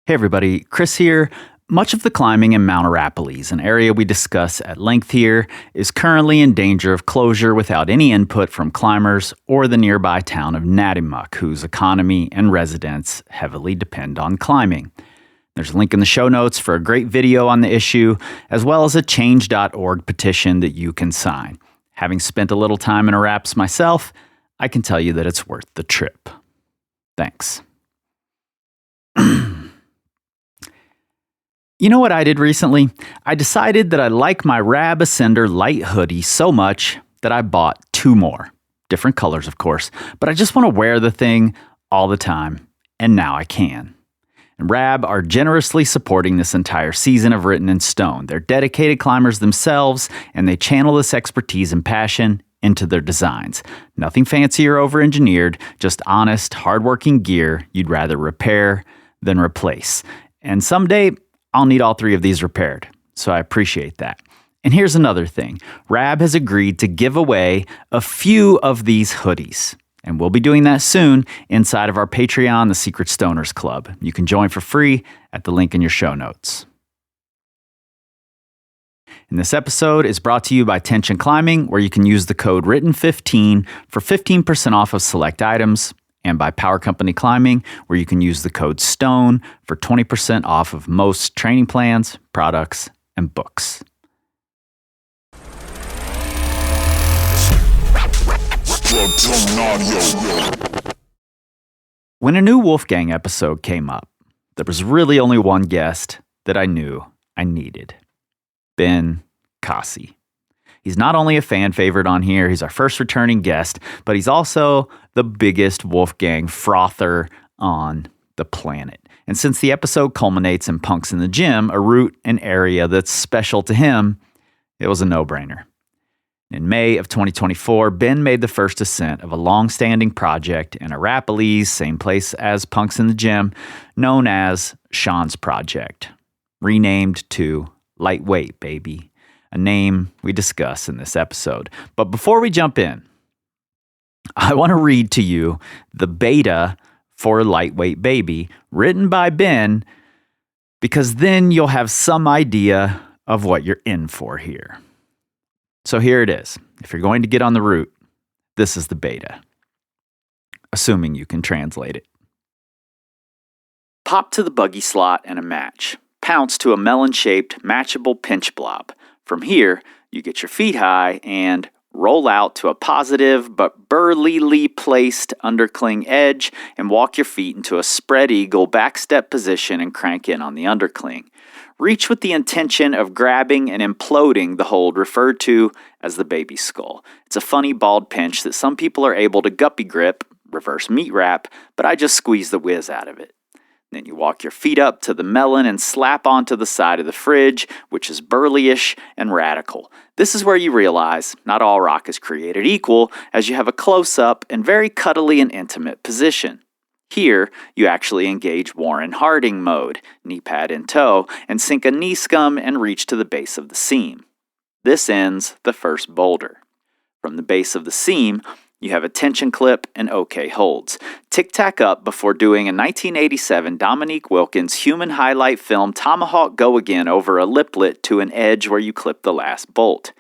Hey everybody, Chris here. Much of the climbing in Mount Arapiles, an area we discuss at length here, is currently in danger of closure without any input from climbers or the nearby town of Natimuc, whose economy and residents heavily depend on climbing. There's a link in the show notes for a great video on the issue, as well as a change.org petition that you can sign. Having spent a little time in Araps myself, I can tell you that it's worth the trip. Thanks. You know what I did recently? I decided that I like my Rab Ascender light hoodie so much that I bought two more. Different colors, of course, but I just want to wear the thing all the time, and now I can. And Rab are generously supporting this entire season of Written in Stone. They're dedicated climbers themselves, and they channel this expertise and passion into their designs. Nothing fancy or over-engineered, just honest, hardworking gear you'd rather repair than replace. And someday, I'll need all three of these repaired, so I appreciate that. And here's another thing. Rab has agreed to give away a few of these hoodies, and we'll be doing that soon inside of our Patreon, the Secret Stoners Club. You can join for free at the link in your show notes. And this episode is brought to you by Tension Climbing, where you can use the code WRITTEN15 for 15% off of select items, and by Power Company Climbing, where you can use the code STONE for 20% off of most training plans, products, and books. When a new Wolfgang episode came up, there was really only one guest that I knew I needed. Ben Cossey. He's not only a fan favorite on here, he's our first returning guest, but he's also the biggest Wolfgang frother on the planet. And since the episode culminates in Punks in the Gym, a route and area that's special to him, it was a no-brainer. In May of 2024, Ben made the first ascent of a long-standing project in Arapiles, same place as Punks in the Gym, known as Sean's Project, renamed to Lightweight Baby, a name we discuss in this episode. But before we jump in, I want to read to you the beta for Lightweight Baby, written by Ben, because then you'll have some idea of what you're in for here. So here it is. If you're going to get on the route, this is the beta, assuming you can translate it. Pop to the buggy slot and a match. Pounce to a melon-shaped, matchable pinch blob. From here, you get your feet high and roll out to a positive but burlily placed undercling edge and walk your feet into a spread eagle backstep position and crank in on the undercling. Reach with the intention of grabbing and imploding the hold referred to as the baby skull. It's a funny bald pinch that some people are able to guppy grip, reverse meat wrap, but I just squeeze the whiz out of it. Then you walk your feet up to the melon and slap onto the side of the fridge, which is burlyish and radical. This is where you realize not all rock is created equal, as you have a close-up and very cuddly and intimate position. Here, you actually engage Warren Harding mode, knee pad in toe, and sink a knee scum and reach to the base of the seam. This ends the first boulder. From the base of the seam, you have a tension clip and OK holds. Tic-tac up before doing a 1987 Dominique Wilkins human highlight film Tomahawk Go Again over a liplet to an edge where you clip the last bolt.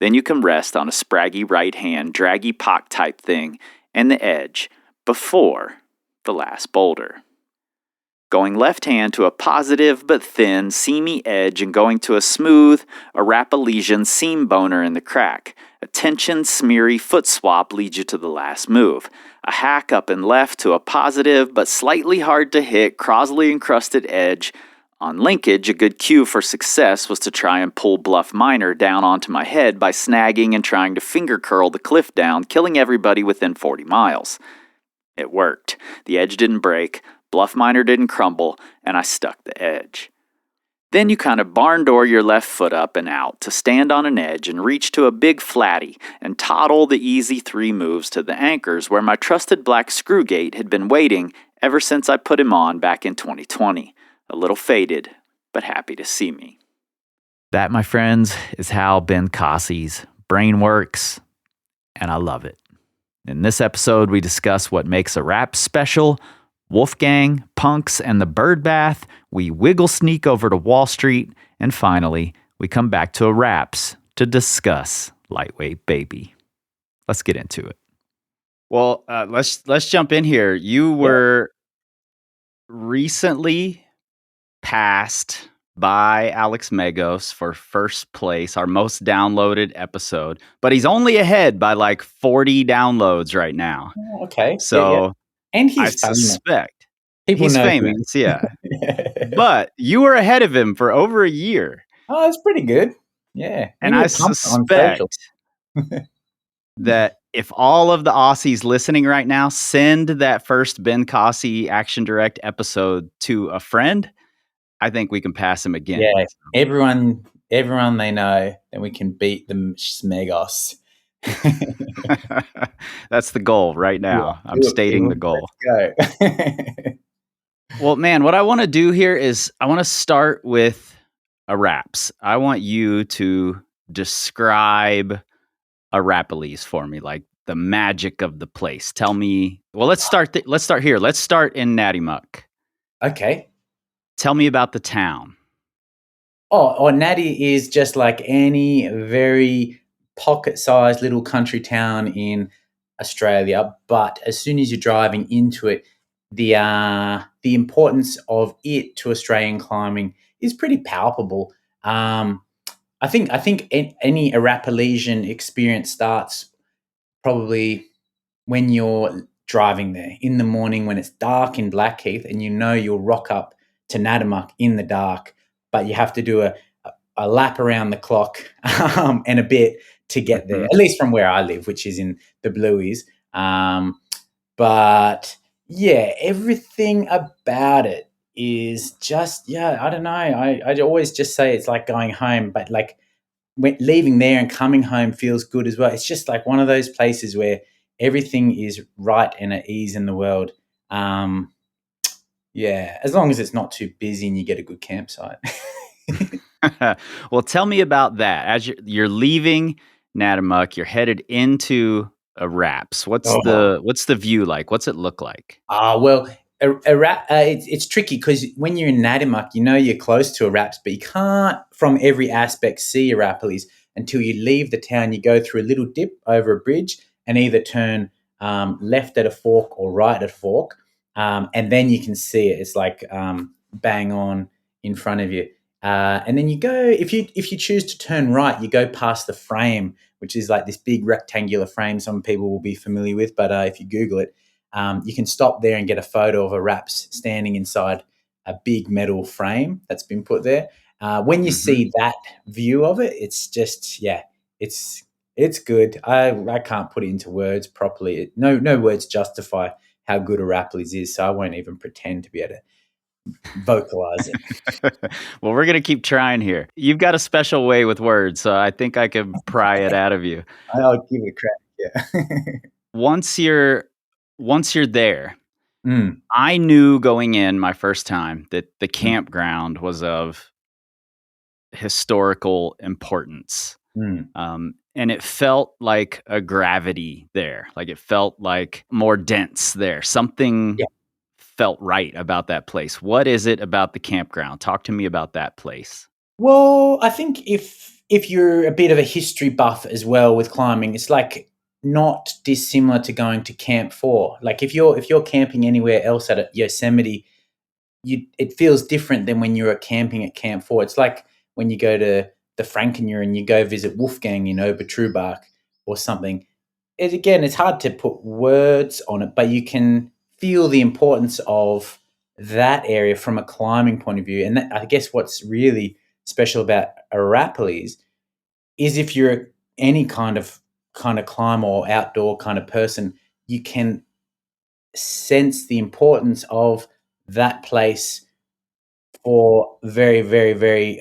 Then you can rest on a spraggy right hand, draggy pock type thing, and the edge before the last boulder. Going left hand to a positive but thin, seamy edge and going to a smooth Arapilesian seam boner in the crack. A tension, smeary foot swap leads you to the last move. A hack up and left to a positive but slightly hard to hit, Crosley encrusted edge. On linkage, a good cue for success was to try and pull Bluff Minor down onto my head by snagging and trying to finger curl the cliff down, killing everybody within 40 miles. It worked. The edge didn't break, Bluff Minor didn't crumble, and I stuck the edge. Then you kind of barn door your left foot up and out to stand on an edge and reach to a big flatty and toddle the easy 3 moves to the anchors where my trusted black screwgate had been waiting ever since I put him on back in 2020. A little faded, but happy to see me. That, my friends, is how Ben Cossey's brain works, and I love it. In this episode, we discuss what makes Araps special, Wolfgang, Punks, and the Birdbath, we wiggle sneak over to Wallstreet, and finally, we come back to Araps to discuss Lightweight Baby. Let's get into it. Well, let's jump in here. You were recently passed by Alex Megos for first place, our most downloaded episode, but he's only ahead by like 40 downloads right now. Oh, okay. So And I he's famous. suspect People he's know famous, yeah. But you were ahead of him for over a year. Oh, that's pretty good. Yeah. And I suspect that if all of the Aussies listening right now send that first Ben Cossey Action Direct episode to a friend, I think we can pass him again. Yeah, everyone they know, then we can beat the Smegos. That's the goal right now. I'm stating the goal. Let's go. Well, man, what I want to do here is I want to start with Araps. I want you to describe Arapiles for me, like the magic of the place. Tell me. Well, let's start here. Let's start in Natimuc. Okay. Tell me about the town. Oh, Natty is just like any very pocket-sized little country town in Australia. But as soon as you're driving into it, the importance of it to Australian climbing is pretty palpable. I think any Arapilesian experience starts probably when you're driving there in the morning when it's dark in Blackheath, and you know you'll rock up to Natimuc in the dark, but you have to do a lap around the clock and a bit to get there, at least from where I live, which is in the Blueies. But yeah, everything about it is just, I don't know. I always just say it's like going home, but like leaving there and coming home feels good as well. It's just like one of those places where everything is right and at ease in the world. Yeah, as long as it's not too busy and you get a good campsite. Well, tell me about that. As you're leaving Natimuc, you're headed into Araps. What's the view like? What's it look like? Well, it's tricky because when you're in Natimuc, you know you're close to Araps, but you can't from every aspect see Arapiles until you leave the town. You go through a little dip over a bridge and either turn left at a fork or right at a fork, and then you can see it. It's like bang on in front of you. And then you go, if you choose to turn right, you go past the frame, which is like this big rectangular frame some people will be familiar with. But if you Google it, you can stop there and get a photo of Araps standing inside a big metal frame that's been put there. When you see that view of it, it's just, it's good. I can't put it into words properly. No words justify how good Arapiles is, so I won't even pretend to be able to vocalize it. Well, we're going to keep trying here. You've got a special way with words, so I think I can pry it out of you. I'll give it a crack, yeah. Once you're there, I knew going in my first time that the campground was of historical importance. And it felt like a gravity there. Like it felt like more dense there. Something felt right about that place. What is it about the campground? Talk to me about that place. Well, I think if you're a bit of a history buff as well with climbing, it's like not dissimilar to going to Camp 4. Like if you're camping anywhere else at Yosemite, it feels different than when you're camping at Camp 4. It's like when you go to the Frankenmuir and you go visit Wolfgang in Obertrubach or something. It's hard to put words on it, but you can feel the importance of that area from a climbing point of view. And I guess what's really special about Arapiles is if you're any kind of climber or outdoor kind of person, you can sense the importance of that place for very, very, very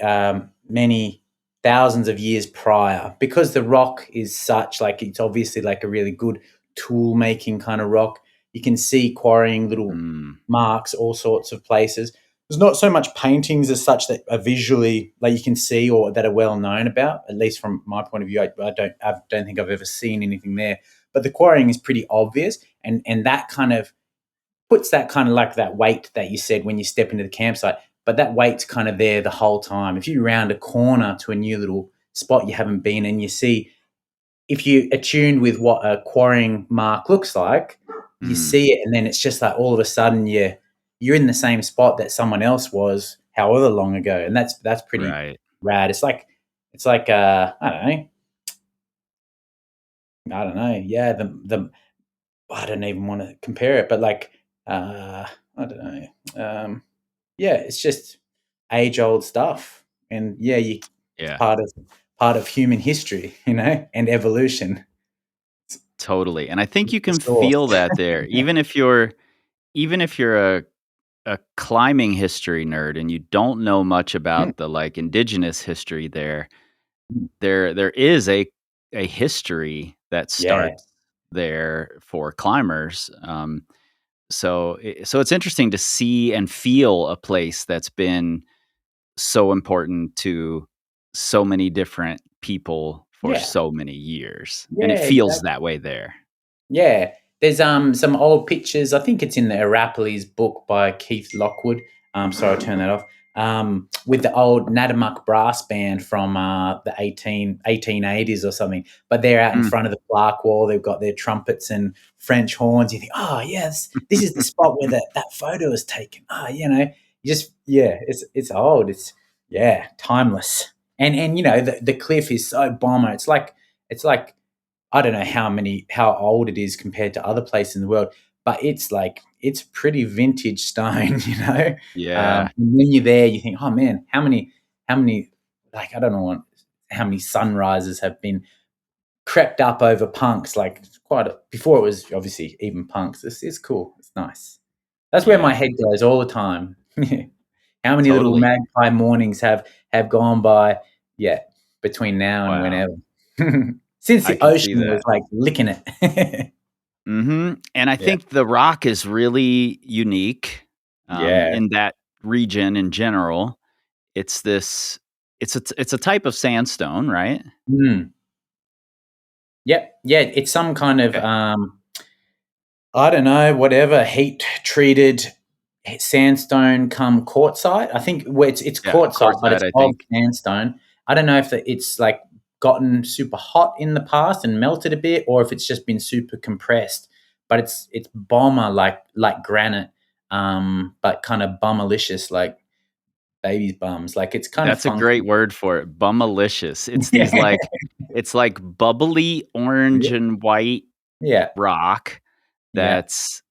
many thousands of years prior, because the rock is such, like, it's obviously like a really good tool making kind of rock. You can see quarrying little marks, all sorts of places. There's not so much paintings as such that are visually, like, you can see or that are well known about, at least from my point of view. I don't think I've ever seen anything there, but the quarrying is pretty obvious, and that kind of puts that kind of like that weight that you said when you step into the campsite, but that weight's kind of there the whole time. If you round a corner to a new little spot you haven't been and you see, if you attuned with what a quarrying mark looks like, you see it, and then it's just like all of a sudden you're in the same spot that someone else was however long ago, and that's pretty Right. rad. It's like I don't know. Yeah, the I don't even want to compare it, but like I don't know. Yeah, it's just age old stuff, and it's Yeah. part of human history, and evolution. Totally. And I think you The can source. feel that there. Even if you're a climbing history nerd and you don't know much Mm, about the like indigenous history there, mm. there is a history that Yeah, starts there for climbers. So it's interesting to see and feel a place that's been so important to so many different people for yeah, so many years, and yeah, it feels exactly. that way there. Yeah, there's some old pictures. I think it's in the Arapiles book by Keith Lockwood. Sorry, I turned that off. With the old Natimuck brass band from the 1880s or something. But they're out in Mm. front of the plaque wall. They've got their trumpets and French horns. You think, oh yes, this is the spot where that photo was taken. It's old. It's timeless. And the cliff is so bomber. It's like I don't know how old it is compared to other places in the world, but it's pretty vintage stone, Yeah. And when you're there, you think, oh man, how many, like I don't know how many sunrises have been crept up over punks, like before it was obviously even punks. It's cool. It's nice. That's where my Yeah. head goes all the time. How many little Totally. magpie mornings have gone by? Yeah, between now and Wow. whenever. Since I the can see ocean was that. like licking it. And I Yeah. think the rock is really unique, Yeah. in that region in general. It's this it's a type of sandstone, right? Mm. Yep. Yeah. It's some kind of Okay. I don't know, whatever heat treated sandstone come quartzite. I think where it's Yeah, quartzite, but quartzite, it's I of think. sandstone. I don't know if it's like gotten super hot in the past and melted a bit, or if it's just been super compressed. But it's bomber like granite, but kind of bummerlicious like baby's bums. Like it's kind of That's a great funky. word for it, bummalicious. It's these, Yeah. it's like bubbly orange and white Yeah. rock Yeah. that's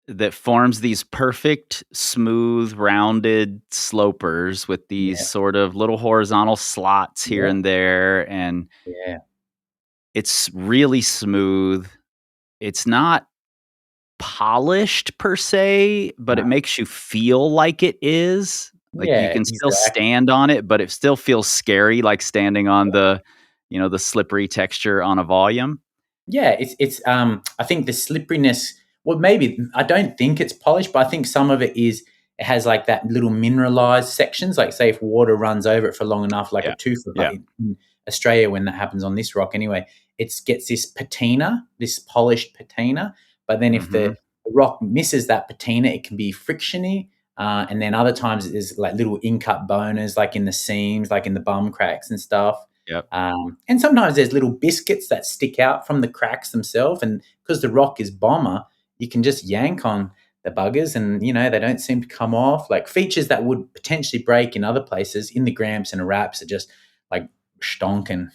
that forms these perfect, smooth, rounded slopers with these Yeah. sort of little horizontal slots here Yeah. and there, and Yeah. it's really smooth. It's not polished per se, but it No. makes you feel like it is. Like, you Yeah, can still exactly. stand on it, but it still feels scary, like standing on the slippery texture on a volume. Yeah, it's I think the slipperiness, well maybe I don't think it's polished, but I think some of it has like that little mineralized sections, like say if water runs over it for long enough, like a Yeah. toothbrush, like Yeah. in Australia when that happens on this rock anyway, it gets this patina, this polished patina. But then if the Mhm. rock misses that patina, it can be frictiony. And then other times there's like little in-cut boners, like in the seams, like in the bum cracks and stuff. Yep. And sometimes there's little biscuits that stick out from the cracks themselves. And because the rock is bomber, you can just yank on the buggers and, they don't seem to come off. Like features that would potentially break in other places in the Gramps and Araps are just like stonking.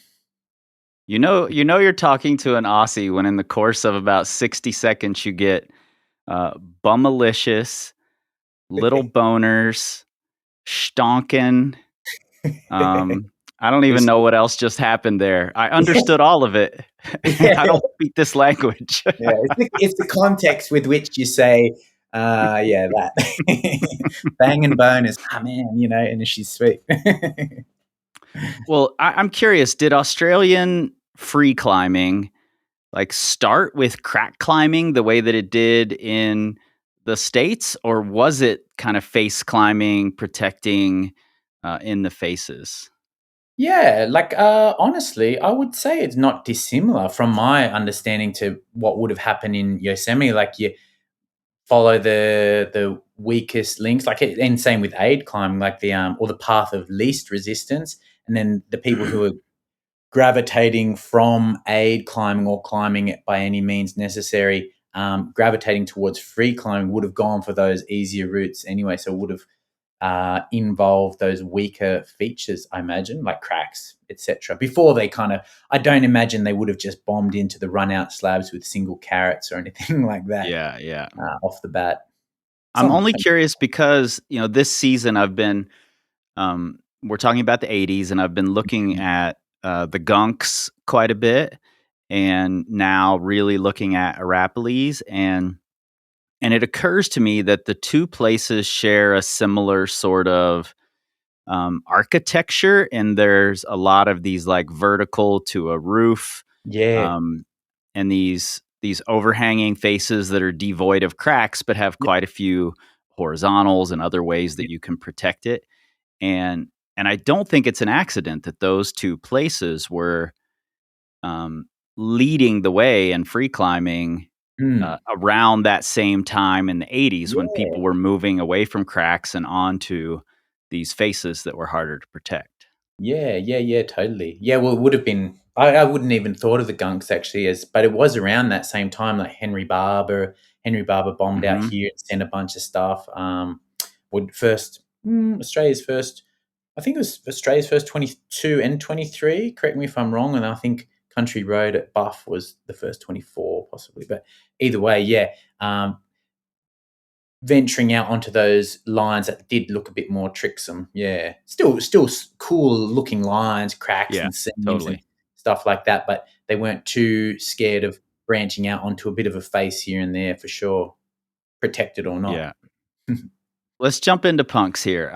You're talking to an Aussie when in the course of about 60 seconds you get, bummalicious, little boners, stonking. Um, I don't even It's, know what else just happened there. I understood all of it. I yeah, don't speak this language. yeah. It's the context with which you say, that. Bang and bone is, man, and she's sweet. Well, I'm curious, did Australian free climbing, like, start with crack climbing the way that it did in the States, or was it kind of face climbing, protecting, in the faces? Yeah, like honestly, I would say it's not dissimilar from my understanding to what would have happened in Yosemite. Like follow the weakest links, like and same with aid climbing, like the or the path of least resistance, and then the people who are gravitating from aid climbing or climbing it by any means necessary, gravitating towards free climbing would have gone for those easier routes anyway. So it would have involved those weaker features, I imagine, like cracks, etc. Before they I don't imagine they would have just bombed into the run out slabs with single carrots or anything like that. Yeah. Off the bat. I'm only curious because, this season I've been, we're talking about the 80s, and I've been looking at the gunks quite a bit, and now really looking at Arapiles, and it occurs to me that the two places share a similar sort of architecture, and there's a lot of these like vertical to a roof, and these overhanging faces that are devoid of cracks, but have quite a few horizontals and other ways that you can protect it. And I don't think it's an accident that those two places were leading the way in free climbing around that same time in the 80s, when people were moving away from cracks and onto these faces that were harder to protect. Yeah, totally. Yeah, well, it would have been. I wouldn't even thought of the gunks actually, but it was around that same time. Like Henry Barber bombed out here and sent a bunch of stuff. Australia's first. I think it was Australia's first 22 and 23. Correct me if I'm wrong. And I think Country Road at Buff was the first 24, possibly. But either way, venturing out onto those lines that did look a bit more tricksome. Yeah. Still cool looking lines, cracks and seams and stuff like that. But they weren't too scared of branching out onto a bit of a face here and there, for sure, protected or not. Yeah. Let's jump into punks here.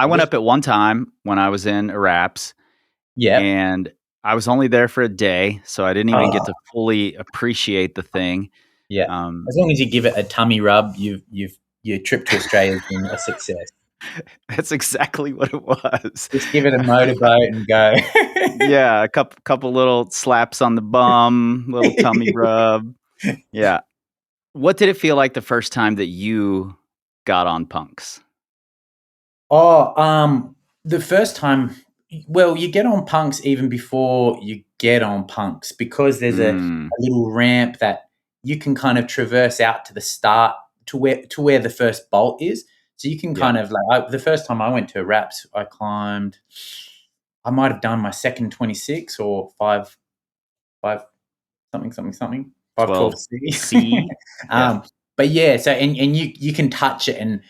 I went up at one time when I was in Araps. Yeah. And I was only there for a day, so I didn't even get to fully appreciate the thing. Yeah. As long as you give it a tummy rub, your trip to Australia has been a success. That's exactly what it was. Just give it a motorboat and go. Yeah, a couple little slaps on the bum, little tummy rub. Yeah. What did it feel like the first time that you got on punks? The first time, well, you get on punks even before you get on punks, because there's a little ramp that you can kind of traverse out to the start to where the first bolt is. So you can kind of the first time I went to Araps, I climbed. I might have done my second 26 or 5 something 512 C. But yeah, so and you can touch it and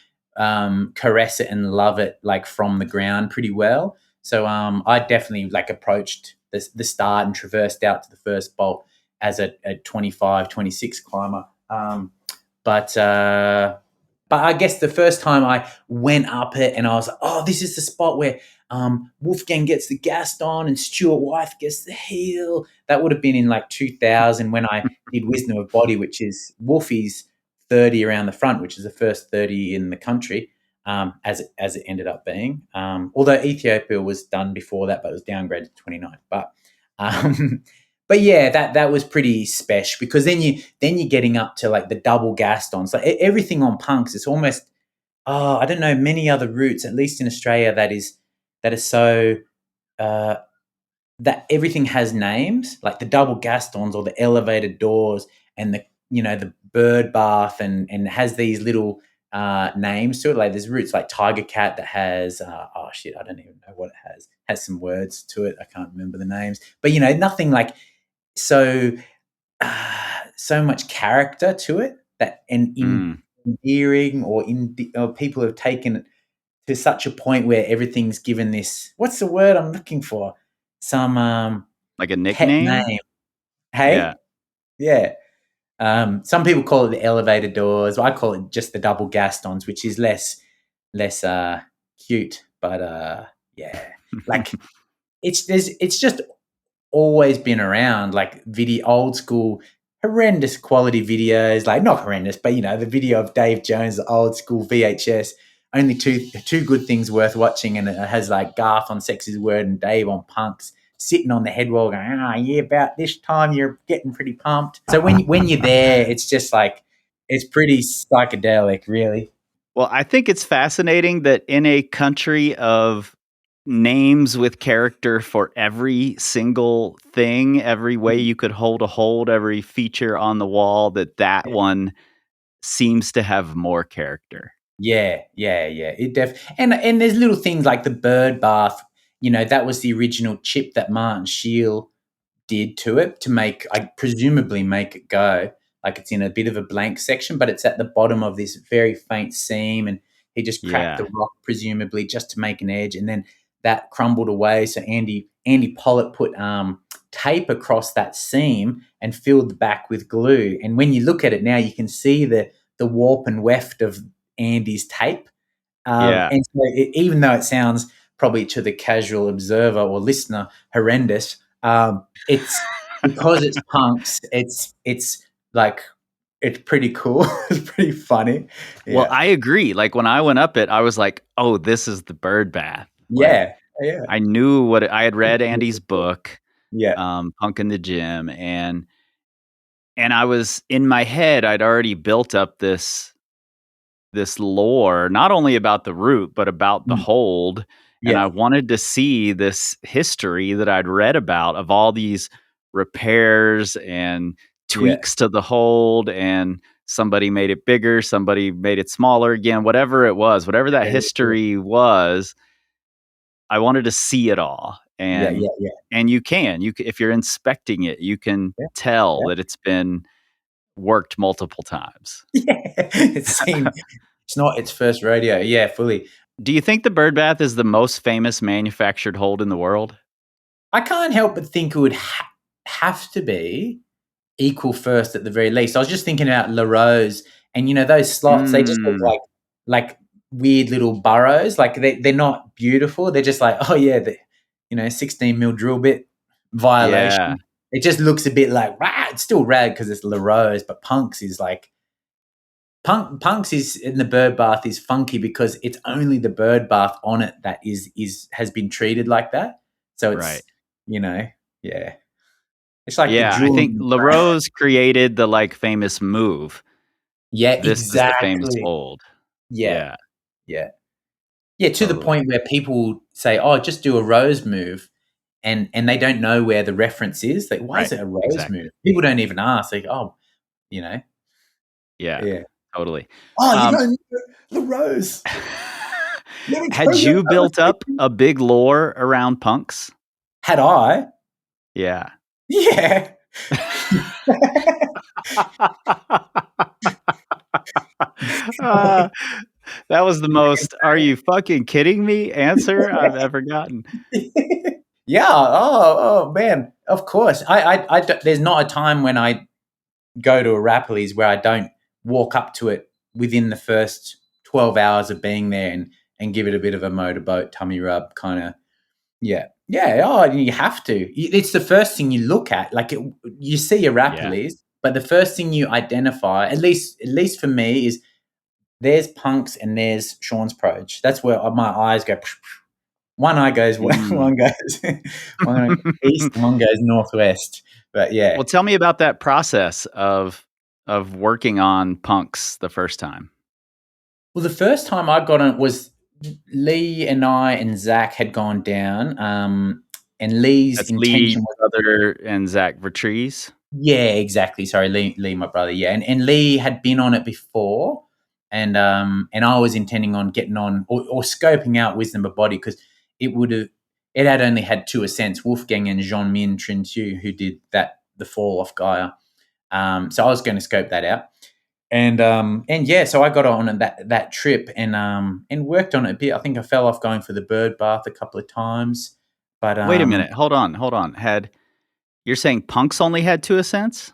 caress it and love it like from the ground pretty well. So I definitely like approached the start and traversed out to the first bolt as a 25, 26 climber. But I guess the first time I went up it and I was like, oh, this is the spot where Wolfgang gets the Gaston and Stuart Wythe gets the heel. That would have been in like 2000 when I did Wisdom of Body, which is Wolfie's 30 around the front, which is the first 30 in the country, as it ended up being. Although Ethiopia was done before that, but it was downgraded to 29. But yeah, that was pretty special, because then you're getting up to like the double Gastons. Like everything on punks, it's almost I don't know many other routes, at least in Australia, that is so that everything has names, like the double Gastons or the elevated doors and the Birdbath and has these little names to it. Like there's routes like Tiger Cat that has I don't even know what it has some words to it. I can't remember the names, but nothing like so much character to it that endearing or people have taken it to such a point where everything's given this, what's the word I'm looking for? Some like a nickname name. Hey, yeah. Some people call it the elevator doors. I call it just the double Gastons, which is less cute, but yeah, like it's just always been around, like old school horrendous quality videos, like not horrendous, but the video of Dave Jones, the old school VHS, only two good things worth watching, and it has like Garth on Sexy's Word and Dave on punks sitting on the head wall going, about this time you're getting pretty pumped. So when you're there, it's just like It's pretty psychedelic, really. Well, I think it's fascinating that in a country of names with character for every single thing, every way you could hold a hold, every feature on the wall, that one seems to have more character. Yeah. And there's little things like the bird bath. That was the original chip that Martin Shield did to it to presumably make it go. Like it's in a bit of a blank section, but it's at the bottom of this very faint seam, and he just cracked the Yeah. rock presumably just to make an edge, and then that crumbled away. So Andy Pollitt put tape across that seam and filled the back with glue. And when you look at it now, you can see the warp and weft of Andy's tape. Yeah. And so even though it sounds probably to the casual observer or listener horrendous, it's because it's punks. It's like it's pretty cool. It's pretty funny. Well, I agree. Like when I went up it, I was like, "Oh, this is the Birdbath." Like Yeah. I knew what I had read Andy's book, Yeah. Punk in the Gym, and I was in my head. I'd already built up this lore, not only about the route but about the hold, and Yeah. I wanted to see this history that I'd read about of all these repairs and tweaks to the hold, and somebody made it bigger, somebody made it smaller again, whatever it was, whatever that history was, I wanted to see it all. And you can if you're inspecting it, you can tell that it's been worked multiple times. It's not its first rodeo. Yeah, fully. Do you think the Birdbath is the most famous manufactured hold in the world? I can't help but think it would have to be equal first at the very least. I was just thinking about LaRose, and those slots, they just look like weird little burrows. Like they're not beautiful. They're just like, oh yeah, 16 mil drill bit violation. Yeah. It just looks a bit like, it's still rad because it's LaRose, but Punks is like, Punks is in the bird bath is funky because it's only the bird bath on it that has been treated like that. So it's yeah. It's like the I think jewel. LaRose created the famous move. Yeah, This is the famous exactly. hold. Yeah. To Totally. the point where people say, "Oh, just do a rose move," and they don't know where the reference is. Like, why is it a rose move? People don't even ask. Like, Yeah. Totally. Oh, you don't know the rose. Had you built up a big lore around punks? Had I? Yeah. Yeah. That was the most "are you fucking kidding me" answer I've ever gotten. Yeah. Oh man. Of course. I there's not a time when I go to Arapiles where I don't walk up to it within the first 12 hours of being there and give it a bit of a motorboat tummy rub kind of. Yeah. Oh, you have to. It's the first thing you look at. Like you see Arapiles, but the first thing you identify, at least for me, is there's Punks and there's Sean's Proge. That's where my eyes go. One eye goes one goes east, one goes northwest. But yeah. Well, tell me about that process of working on Punks the first time. Well, the first time I got on it was Lee and I and Zach had gone down. And Lee's intention was brother and Zach Vertrees. Yeah, exactly. Sorry, Lee, my brother. Yeah, and Lee had been on it before, and I was intending on getting on or scoping out Wisdom of Body because it had only had two ascents, Wolfgang and Jean Min Trintu, who did the fall off Gaia. So I was going to scope that out, and so I got on that trip and worked on it a bit. I think I fell off going for the bird bath a couple of times, but wait a minute, hold on. You're saying Punks only had two ascents?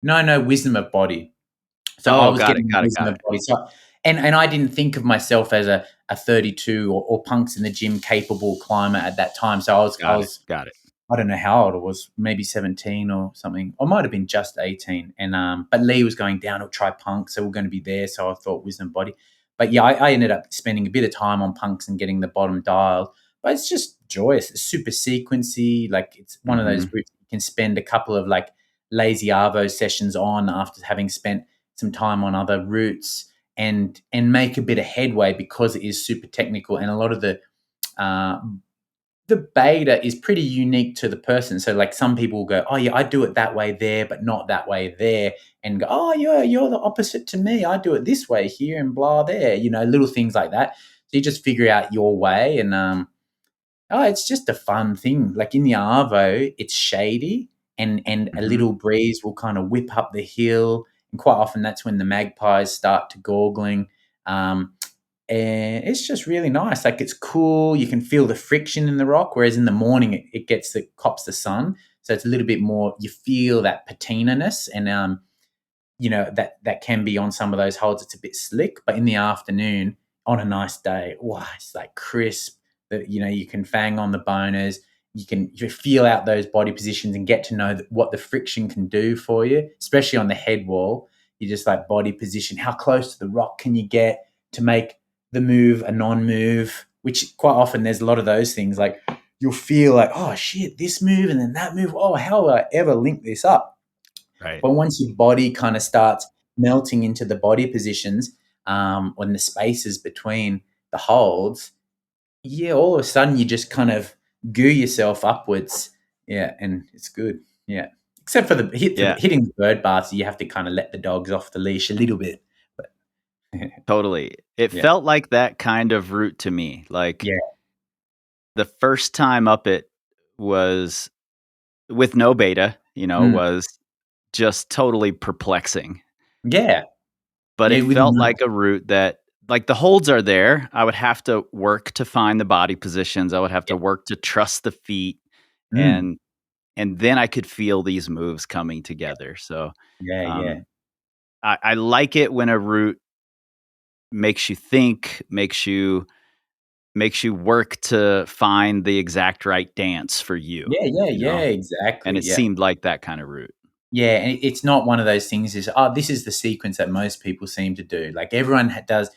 No, Wisdom of Body. So I was getting Wisdom of Body. So, and I didn't think of myself as a 32 or Punks in the Gym capable climber at that time. So I was got it. I don't know how old I was, maybe 17 or something. I might have been just 18. And but Lee was going down to try Punks, so we're going to be there. So I thought Wisdom of Body. But yeah, I ended up spending a bit of time on Punks and getting the bottom dialed. But it's just joyous. It's super sequency. Like it's one of those routes you can spend a couple of like lazy arvo sessions on after having spent some time on other routes and make a bit of headway because it is super technical, and a lot of the beta is pretty unique to the person. So like some people will go, oh yeah, I do it that way there, but not that way there, and go, oh yeah, you're the opposite to me. I do it this way here and blah there, little things like that. So you just figure out your way, and it's just a fun thing. Like in the Arvo, it's shady, and a little breeze will kind of whip up the hill, and quite often that's when the magpies start to gorgling. And it's just really nice. Like it's cool. You can feel the friction in the rock, whereas in the morning it cops the sun, so it's a little bit more. You feel that patina-ness, and that can be on some of those holes. It's a bit slick, but in the afternoon on a nice day, wow, it's like crisp. That you can fang on the boners. You feel out those body positions and get to know what the friction can do for you, especially on the head wall. You just like body position. How close to the rock can you get to make the move a non-move, which quite often there's a lot of those things. Like you'll feel like, oh shit, this move and then that move. Oh, how will I ever link this up? Right. But once your body kind of starts melting into the body positions, when the spaces between the holds, yeah, all of a sudden you just kind of goo yourself upwards. Yeah, and it's good. Yeah. Except for hitting the bird baths, you have to kind of let the dogs off the leash a little bit. Totally. It felt like that kind of route to me. Like the first time up it was with no beta, was just totally perplexing. Yeah. But it felt like a route that, like, the holds are there. I would have to work to find the body positions. I would have to work to trust the feet. And then I could feel these moves coming together. So I like it when a route makes you think, makes you work to find the exact right dance for you. Yeah, exactly. And it seemed like that kind of route. Yeah, and it's not one of those things this is the sequence that most people seem to do. Like everyone has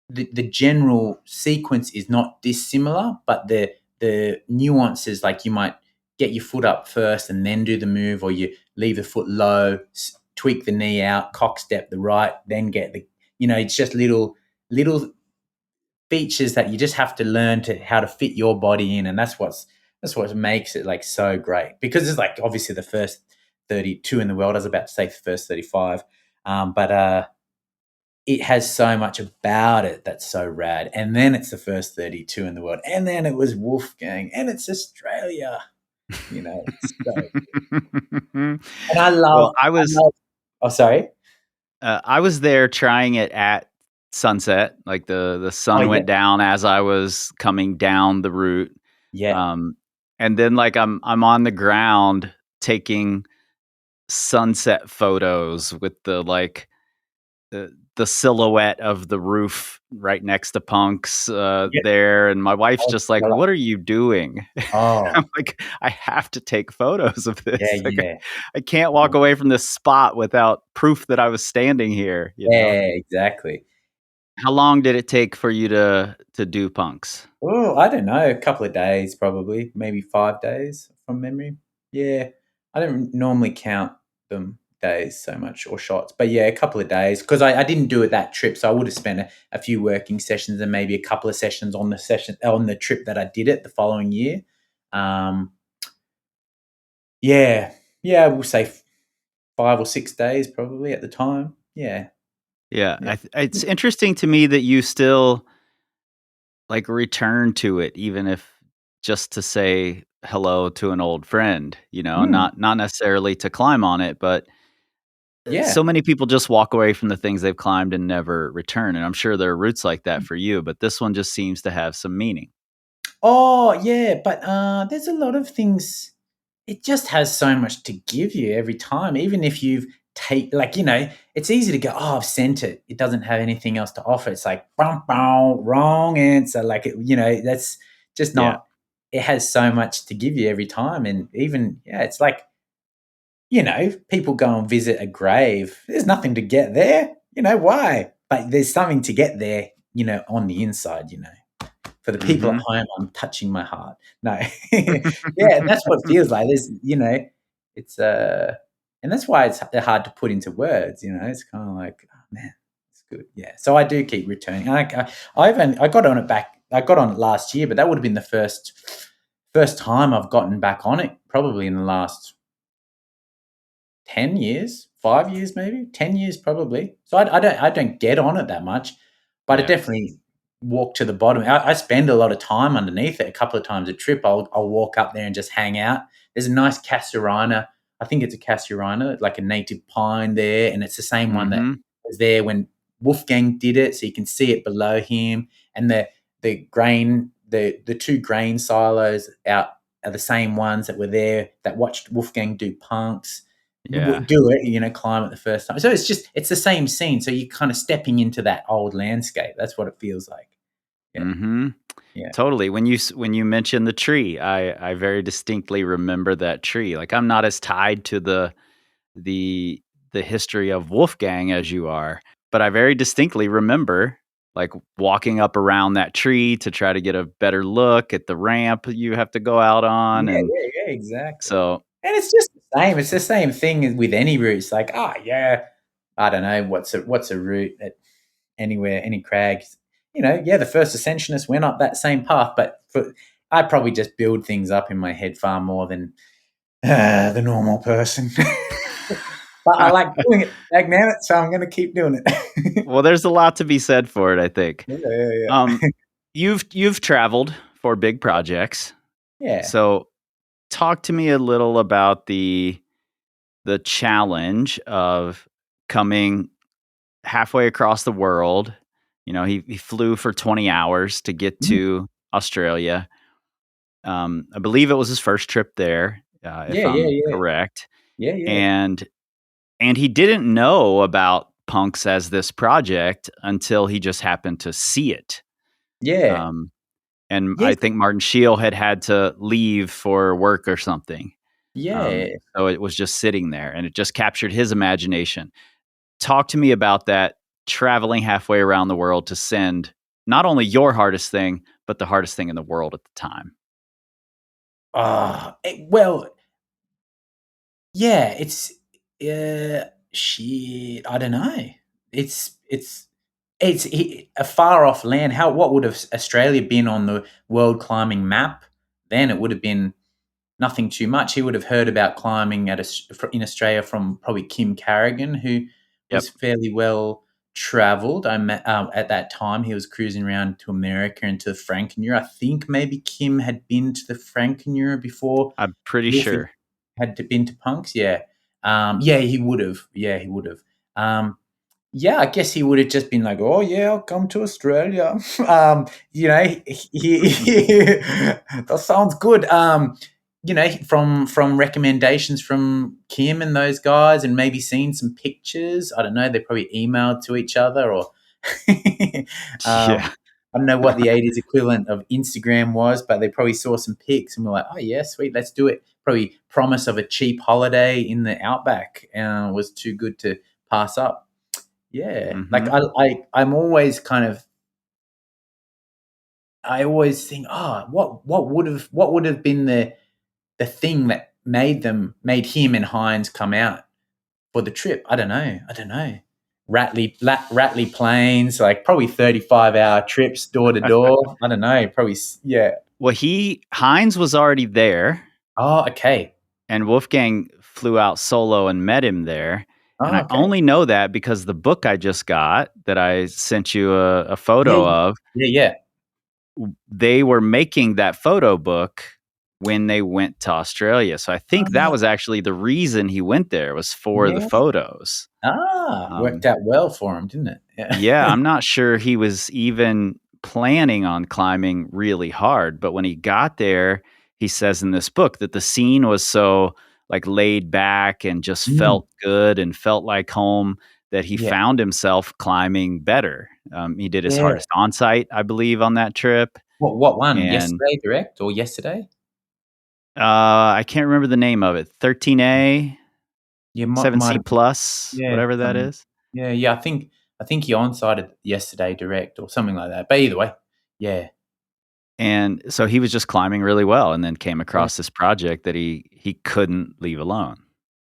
the general sequence is not dissimilar, but the nuances, like you might get your foot up first and then do the move, or you leave the foot low, tweak the knee out, cock step the right, then get it's just little features that you just have to learn how to fit your body in, and that's what makes it like so great, because it's like obviously the first 32 in the world. I was about to say the first 35, but it has so much about it that's so rad. And then it's the first 32 in the world, and then it was Wolfgang, and it's Australia. It's so and I love. Oh, sorry. I was there trying it at sunset. Like the sun went down as I was coming down the route. Yeah. And then like I'm on the ground taking sunset photos with the silhouette of the roof right next to Punk's there, and my wife's just like, "What are you doing?" I'm like, "I have to take photos of this. I can't walk away from this spot without proof that I was standing here." Yeah, exactly. How long did it take for you to do Punk's? Oh, I don't know, a couple of days, probably, maybe 5 days from memory. Yeah, I don't normally count them days so much, or shots, but yeah, a couple of days, because I didn't do it that trip, so I would have spent a few working sessions and maybe a couple of sessions on the trip that I did it the following year. We'll say 5 or 6 days probably at the time. It's interesting to me that you still like return to it, even if just to say hello to an old friend, not necessarily to climb on it, but so many people just walk away from the things they've climbed and never return. And I'm sure there are routes like that for you, but this one just seems to have some meaning. Oh yeah, but there's a lot of things. It just has so much to give you every time, even if you've it's easy to go, oh, I've sent it. It doesn't have anything else to offer. It's like, wrong answer. Like, that's just not, it has so much to give you every time. And even, it's like, people go and visit a grave. There's nothing to get there. Why? But there's something to get there, on the inside, For the people at home, I'm touching my heart. No. Yeah, that's what it feels like. There's, it's and that's why it's hard to put into words. It's kind of like, oh, man, it's good. Yeah. So I do keep returning. I got on it back. I got on it last year, but that would have been the first time I've gotten back on it, probably in the last 10 years, 5 years, maybe 10 years, probably. So I don't get on it that much, but I Yeah. definitely walk to the bottom. I spend a lot of time underneath it. A couple of times a trip, I'll walk up there and just hang out. There's a nice casuarina. I think it's a casuarina, like a native pine there, and it's the same one that Mm-hmm. was there when Wolfgang did it, so you can see it below him. And the two grain silos out are the same ones that were there that watched Wolfgang do punks. Yeah. Do it, climb it the first time. So it's the same scene. So you're kind of stepping into that old landscape. That's what it feels like. Yeah. Mm-hmm. Yeah. Totally. When you mentioned the tree, I very distinctly remember that tree. Like I'm not as tied to the the history of Wolfgang as you are, but I very distinctly remember like walking up around that tree to try to get a better look at the ramp you have to go out on, Yeah, and yeah, yeah, exactly. so And it's just the same. It's the same thing with any route. It's like, yeah, I don't know what's a route at anywhere, any crag. Yeah, the first ascensionists went up that same path, but I probably just build things up in my head far more than the normal person. But I like doing it, dagnabbit, so I'm going to keep doing it. well, there's a lot to be said for it, I think. Yeah, yeah, Um, you've traveled for big projects, yeah. so talk to me a little about the challenge of coming halfway across the world. He flew for 20 hours to get Mm, to Australia. I believe it was his first trip there, if yeah, yeah, I'm yeah, correct. yeah, yeah, And he didn't know about punks as this project until he just happened to see it. yeah, Um, and yeah, I think Martin Scheel had to leave for work or something. yeah. So it was just sitting there, and it just captured his imagination. Talk to me about that, traveling halfway around the world to send not only your hardest thing, but the hardest thing in the world at the time. Well, yeah, it's shit. I don't know. It's a far off land. What would have Australia been on the world climbing map? Then it would have been nothing too much. He would have heard about climbing in Australia from probably Kim Carrigan, who was Yep. fairly well traveled. I met at that time. He was cruising around to America and to the Frankeneuer. I think maybe Kim had been to the Frankeneuer before I'm pretty Wolf sure. had been to Punks. Yeah, yeah, he would have. Yeah, he would have. Yeah, I guess he would have just been like, "Oh yeah, I'll come to Australia." That sounds good. From recommendations from Kim and those guys, and maybe seen some pictures. I don't know. They probably emailed to each other, or Yeah. I don't know what the '80s equivalent of Instagram was, but they probably saw some pics and were like, "Oh yeah, sweet, let's do it." Probably promise of a cheap holiday in the outback was too good to pass up. Yeah, like Mhm. I'm always kind of I always think, what would have been the thing that made him and Hines come out for the trip? I don't know. Rattly planes, like probably 35-hour trips door to door. I don't know, probably yeah. Well, Heinz was already there, Oh, okay. and Wolfgang flew out solo and met him there. And Oh, I okay. only know that because the book I just got that I sent you a Yeah, photo of, yeah, yeah. they were making that photo book when they went to Australia. So I think that Oh, was actually the reason he went there, was for the yeah. photos. Worked Um, out well for him, didn't it? yeah, Yeah. I'm not sure he was even planning on climbing really hard, but when he got there, he says in this book that the scene was so like laid back and just Mm, felt good and felt like home that he yeah. found himself climbing better. He did his Yeah. hardest on site, I believe, on that trip. What one? And Yesterday direct or yesterday? I can't remember the name of it. 13A, Yeah, might 7C have been. plus, Yeah, whatever that something. is. Yeah, yeah. I think he on-sited yesterday direct or something like that. But either way, yeah, And so he was just climbing really well, and then came yeah, across this project that he couldn't leave alone.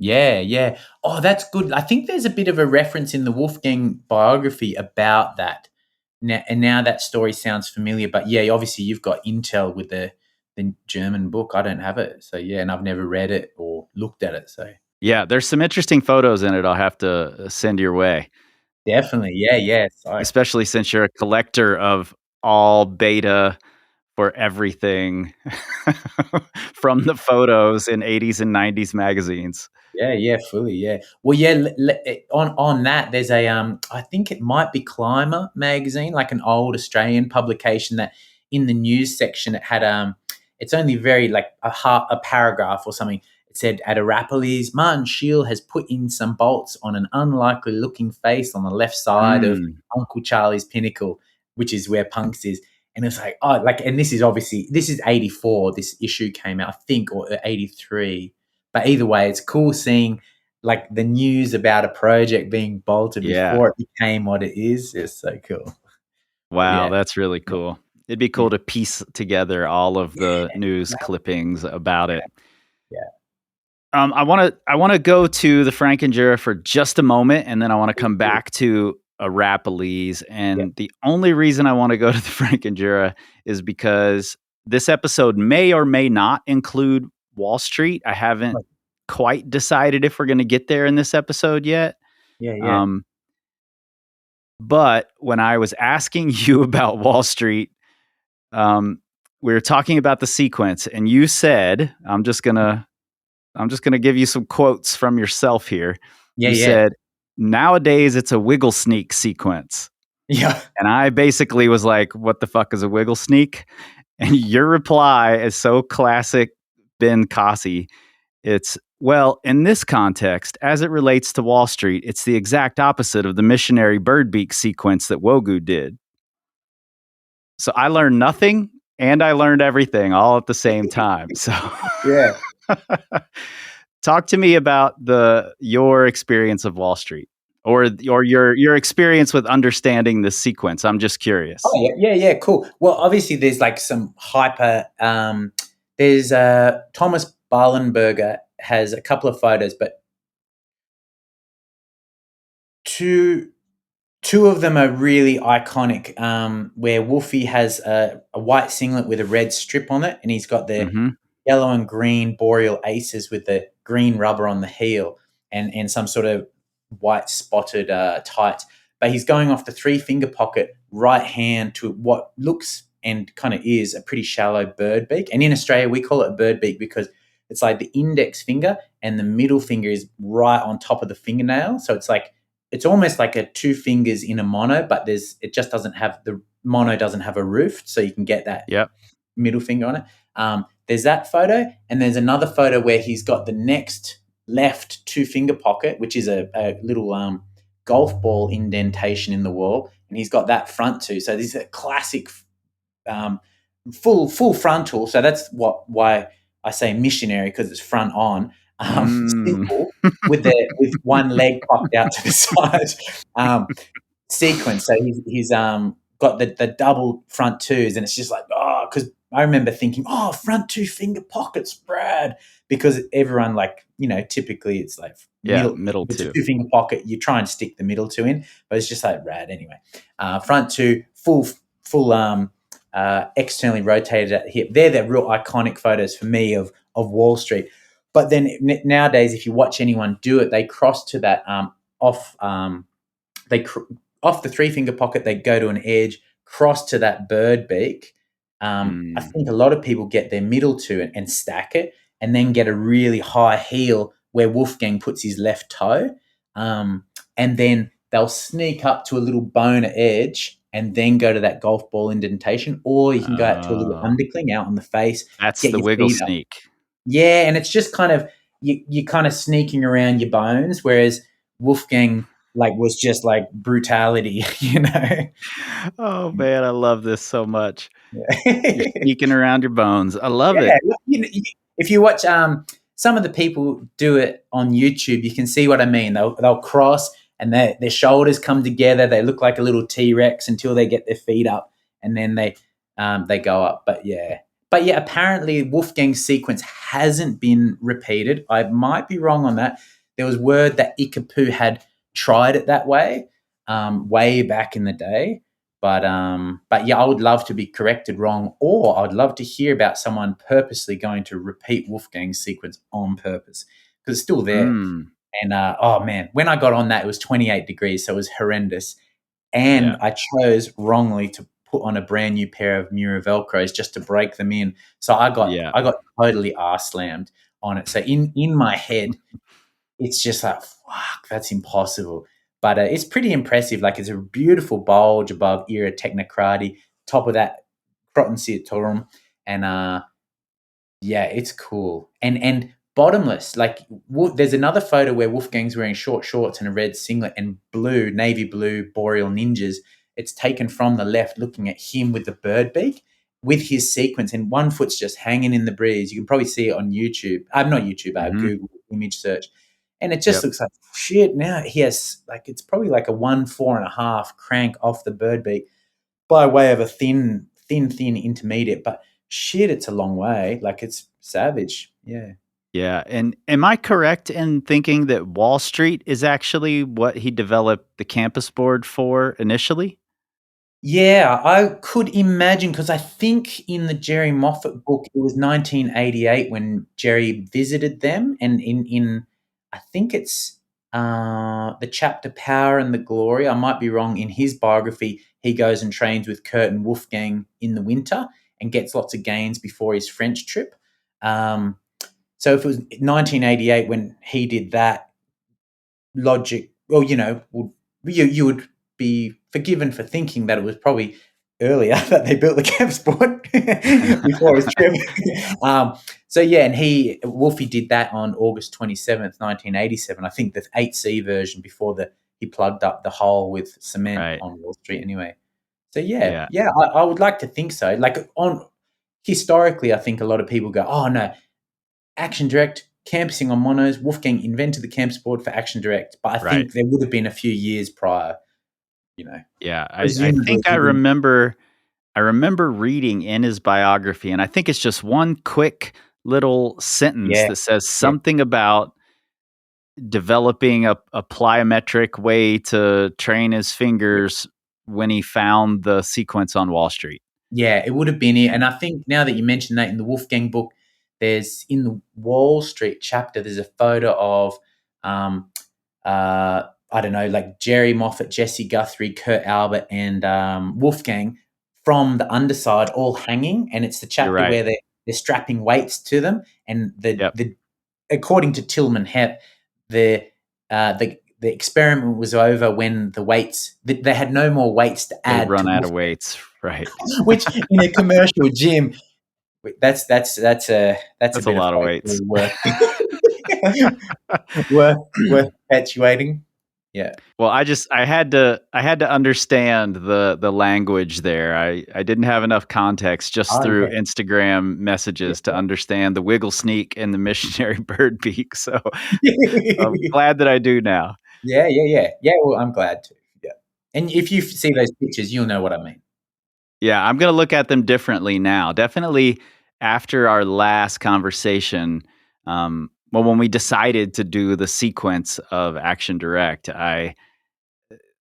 Yeah. Oh, that's good. I think there's a bit of a reference in the Wolfgang biography about that. Now that story sounds familiar, but yeah, obviously you've got intel with the German book. I don't have it, so yeah, and I've never read it or looked at it. So Yeah, there's some interesting photos in it I'll have to send your way, definitely, yeah. So especially since you're a collector of all beta for everything from the photos in 80s and 90s magazines. yeah, fully, yeah. Well, yeah. On that, there's a I think it might be Climber magazine, like an old Australian publication that in the news section it had it's only very like a paragraph or something. It said at Arapiles, Martin Shield has put in some bolts on an unlikely looking face on the left side of Mm, Uncle Charlie's Pinnacle, which is where Punks is. And it's like, oh, like, and this is 84. This issue came out, I think, or 83. But either way, it's cool seeing like the news about a project being bolted yeah. before it became what it is. It's so cool. But Wow, yeah, that's really yeah, cool. It'd be yeah, cool to piece together all of the news clippings about it. yeah, I want to go to the Frankenjura for just a moment, and then I want to come back to Arapiles. yeah, And the only reason I want to go to the Frankenjura is because this episode may or may not include Wallstreet. I haven't quite decided if we're going to get there in this episode yet. yeah. Um, but when I was asking you about Wallstreet, um, we were talking about the sequence, and you said, I'm just gonna give you some quotes from yourself here. Yeah, You yeah. said, "Nowadays it's a wiggle sneak sequence." Yeah. And I basically was like, "What the fuck is a wiggle sneak?" And your reply is so classic Ben Cossey. It's, "Well, in this context, as it relates to Wallstreet, it's the exact opposite of the missionary birdbeak sequence that Wogu did." So I learned nothing and I learned everything all at the same time. So Yeah. talk to me about your experience of Wallstreet, or your experience with understanding the sequence. I'm just curious. Oh yeah, cool. Well, obviously there's like some hyper there's Thomas Barlenberger has a couple of photos, but two two of them are really iconic. Where Wolfie has a white singlet with a red strip on it, and he's got the Mhm. yellow and green boreal aces with the green rubber on the heel, and some sort of white spotted tights. But he's going off the three finger pocket right hand to what looks and kind of is a pretty shallow bird beak. And in Australia, we call it a bird beak because it's like the index finger and the middle finger is right on top of the fingernail. So it's almost like a two fingers in a mono, but it just doesn't have the mono doesn't have a roof, so you can get that Yep. middle finger on it. There's that photo, and there's another photo where he's got the next left two finger pocket, which is a little golf ball indentation in the wall, and he's got that front too. So this is a classic um, full frontal. So that's why I say missionary, because it's front on. Mm. Simple with one leg popped out to the side. Sequence. So he's got the double front twos, and it's just like, oh, because I remember thinking, oh, front two finger pockets, Brad, because everyone, like, typically it's like Yeah, middle, middle the two. two finger pocket, you try and stick the middle two in, but it's just like rad anyway. Front two, full externally rotated at the hip. They're the real iconic photos for me of Wallstreet. But then nowadays, if you watch anyone do it, they cross to that off. They off the three finger pocket, they go to an edge, cross to that bird beak. I Mm. think a lot of people get their middle two and stack it, and then get a really high heel where Wolfgang puts his left toe, and then they'll sneak up to a little boner edge and then go to that golf ball indentation, or you can go out to a little Oh, undercling out on the face, that's get the your wiggle feet up. sneak. Yeah, and it's just kind of you're kind of sneaking around your bones, whereas Wolfgang was just like brutality, Oh man, I love this so much. You're Yeah. sneaking around your bones. I love Yeah, it. if you watch some of the people do it on YouTube, you can see what I mean. They'll cross and their shoulders come together. They look like a little T-Rex until they get their feet up, and then they go up. But yeah, But yeah, apparently Wolfgang's sequence hasn't been repeated. I might be wrong on that. There was word that Ikapu had tried it that way back in the day. But yeah, I would love to be corrected wrong, or I'd love to hear about someone purposely going to repeat Wolfgang's sequence on purpose because it's still there. Mm, And oh man, when I got on that, it was 28 degrees, so it was horrendous. And yeah. I chose wrongly to put on a brand new pair of Mura Velcros just to break them in. So I got Yeah. I got totally arse slammed on it. So in my head, it's just like, fuck, that's impossible. But it's pretty impressive. Like, it's a beautiful bulge above Ira Technocrati, top of that Croton Torum, and yeah, it's cool. And bottomless. Like, there's another photo where Wolfgang's wearing short shorts and a red singlet and blue, navy blue Boreal Ninjas. It's taken from the left, looking at him with the bird beak, with his sequence, and one foot's just hanging in the breeze. You can probably see it on YouTube. I'm not YouTube, Hmm. Google image search. And it just Yep. looks like shit. Now he has, like, it's probably like a 1.4.5 crank off the bird beak by way of a thin intermediate. But shit, it's a long way. Like, it's savage. Yeah. Yeah. And am I correct in thinking that Wallstreet is actually what he developed the campus board for initially? Yeah, I could imagine, because I think in the Jerry Moffat book, it was 1988 when Jerry visited them, and in I think it's the chapter Power and the Glory. I might be wrong. In his biography, he goes and trains with Kurt and Wolfgang in the winter and gets lots of gains before his French trip. Um, so if it was 1988 when he did that, logic, well, you would be forgiven for thinking that it was probably earlier that they built the camp sport before his trip. So yeah, and Wolfie did that on August 27th, 1987. I think the 8C version before he plugged up the hole with cement Right. on Wall Street anyway. So Yeah. I would like to think so. Like, historically, I think a lot of people go, oh no, Action Direct, campusing on monos. Wolfgang invented the camp sport for Action Direct, but I Right. think there would have been a few years prior, Yeah. I presumably think I he wouldn't. remember reading in his biography, and I think it's just one quick little sentence Yeah, that says yeah, something about developing a plyometric way to train his yeah. fingers when he found the sequence on Wall Street. Yeah, it would have been it. And I think now that you mention that, in the Wolfgang book, there's, in the Wall Street chapter, there's a photo of, I don't know, like Jerry Moffat, Jesse Guthrie, Kurt Albert, and Wolfgang from the underside all hanging. And it's the You're chapter right. where they're strapping weights to them. And Yep. according to Tillman Hep, the the experiment was over when the weights, they had no more weights to They'd add run to out of Wolfgang, weights. Right. which in a commercial gym, that's a That's a bit of lot of folklore weights. worth perpetuating. Yeah. Well, I had to understand the language there. I didn't have enough context just Oh through yeah. Instagram messages to Yeah. understand the wiggle sneak and the missionary bird beak. So I'm glad that I do now. Yeah. Well, I'm glad to. Yeah. And if you see those pictures, you'll know what I mean. Yeah, I'm gonna look at them differently now. Definitely after our last conversation, well, when we decided to do the sequence of Action Direct, I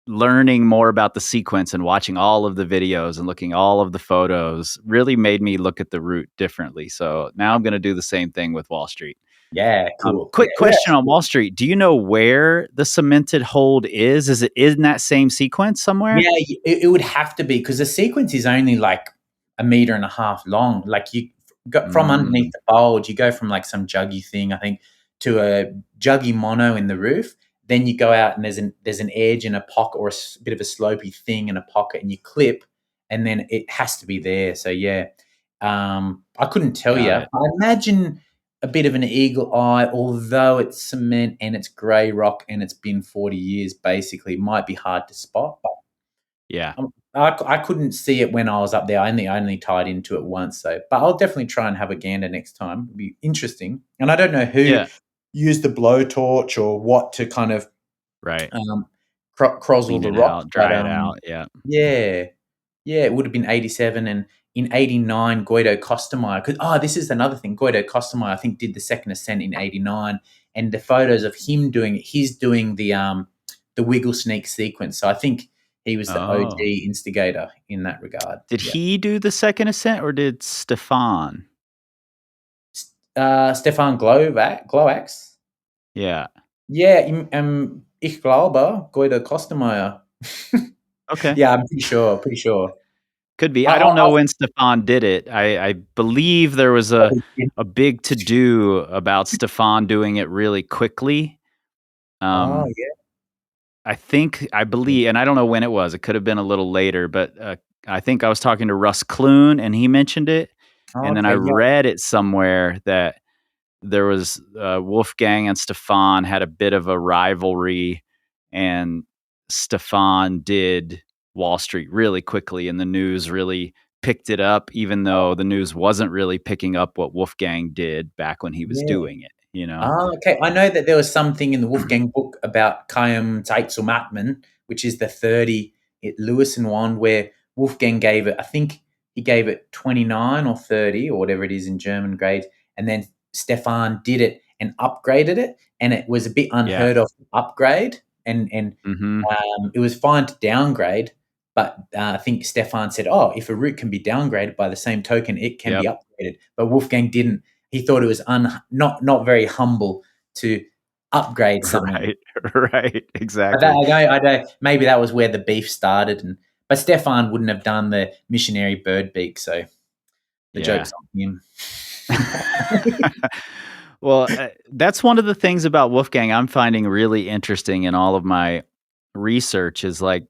learning more about the sequence and watching all of the videos and looking all of the photos really made me look at the route differently. So now I'm going to do the same thing with Wall Street. Yeah. Cool. Yeah. Quick question on Wall Street. Do you know where the cemented hold is? Is it in that same sequence somewhere? Yeah, it would have to be, because the sequence is only like 1.5 meters long. Like, you go from underneath Mm, the bulge, you go from like some juggy thing, I think, to a juggy mono in the roof. Then you go out and there's an edge in a pocket, or bit of a slopey thing in a pocket, and you clip, and then it has to be there. So yeah, I couldn't tell you. got I it. imagine a bit of an eagle eye, although it's cement and it's grey rock and it's been 40 years. Basically, it might be hard to spot, but Yeah. I couldn't see it when I was up there. I only tied into it once, so, but I'll definitely try and have a gander next time. It'd be interesting. And I don't know who Yeah. used the blowtorch or what to kind of Right. um, crozzle Clean the it rocks, out, but dry it out. Yeah. yeah, Yeah, it would have been 87, and in 89, Guido Costameyer. This is another thing. Guido Costameyer, I think, did the second ascent in 89, and the photos of him doing it, he's doing the wiggle sneak sequence. So I think he was the OG instigator in that regard. Did he do the second ascent, or did Stefan? Stefan Glowax. Yeah. Yeah, ich glaube Guido Costameyer. Okay. Yeah, I'm pretty sure. Could be. I don't know when Stefan did it. I believe there was a big to-do about Stefan doing it really quickly. Yeah. I believe, and I don't know when it was. It could have been a little later, but I think I was talking to Russ Clune, and he mentioned it. And then I read it somewhere that there was Wolfgang and Stefan had a bit of a rivalry, and Stefan did Wallstreet really quickly, and the news really picked it up, even though the news wasn't really picking up what Wolfgang did back when he was doing it. You know? Oh, okay. I know that there was something in the Wolfgang book about Kaim Zeitzumatman, which is the 30 at Lewis and Wand, where Wolfgang gave it, I think he gave it 29 or 30 or whatever it is in German grades. And then Stefan did it and upgraded it. And it was a bit unheard of to upgrade. And it was fine to downgrade. But I think Stefan said, if a route can be downgraded by the same token, it can be upgraded. But Wolfgang didn't. He thought it was not very humble to upgrade something. Right, exactly. I know. Maybe that was where the beef started, but Stefan wouldn't have done the missionary bird beak, so the joke's on him. Well, that's one of the things about Wolfgang I'm finding really interesting in all of my research is like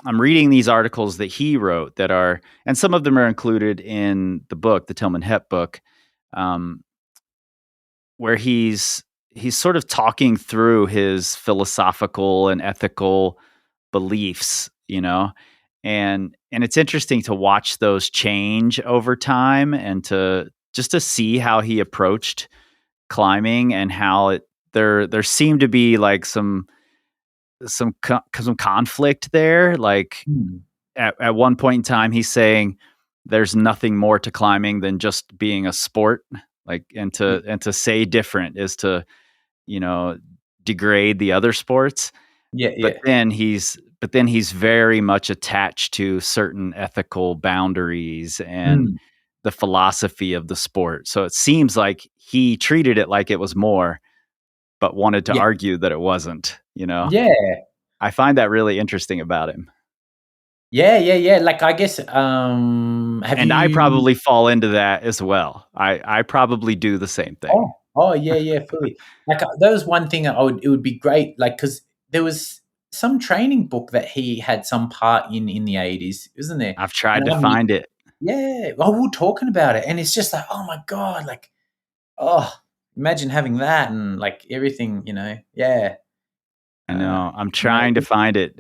I'm reading these articles that he wrote that are, and some of them are included in the book, the Tillman Hep book. Where he's sort of talking through his philosophical and ethical beliefs, you know, and it's interesting to watch those change over time and to see how he approached climbing and how there seemed to be like some conflict there. Like at one point in time, he's saying there's nothing more to climbing than just being a sport. Like, and to say different is to, you know, degrade the other sports. But then he's very much attached to certain ethical boundaries and the philosophy of the sport. So it seems like he treated it like it was more, but wanted to argue that it wasn't, you know? Yeah. I find that really interesting about him. Yeah. Like, I guess, I probably fall into that as well. I probably do the same thing. Yeah, fully. Like, that was one thing it would be great, like, because there was some training book that he had some part in the 80s, isn't there? I've tried to find it. Yeah. Well, we were talking about it, and it's just like, oh my God, like, imagine having that and like everything, you know? Yeah. I know. I'm trying to find it.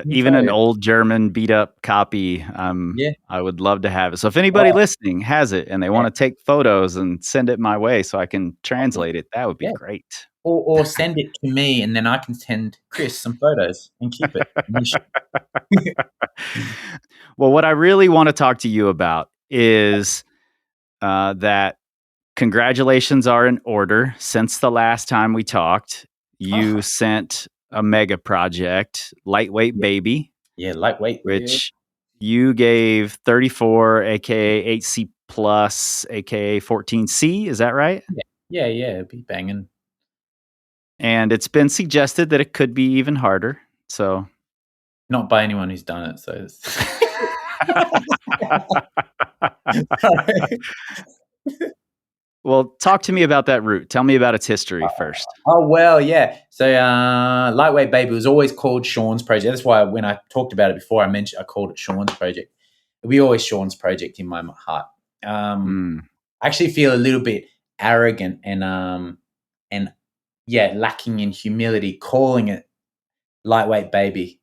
Even an old German beat up copy. I would love to have it. So if anybody listening has it and they want to take photos and send it my way so I can translate it, that would be great. Or send it to me and then I can send Chris some photos and keep it. Well, what I really want to talk to you about is that congratulations are in order. Since the last time we talked, you sent a mega project, Lightweight Baby. Yeah, Lightweight. Which you gave 34, aka 8C plus, aka 14C. Is that right? Yeah, it'd be banging. And it's been suggested that it could be even harder. So, not by anyone who's done it. So, well, talk to me about that route. Tell me about its history first. Well, yeah. So, Lightweight Baby was always called Sean's project. That's why when I talked about it before, I called it Sean's project. It'll be always Sean's project in my heart. I actually feel a little bit arrogant and lacking in humility, calling it Lightweight Baby.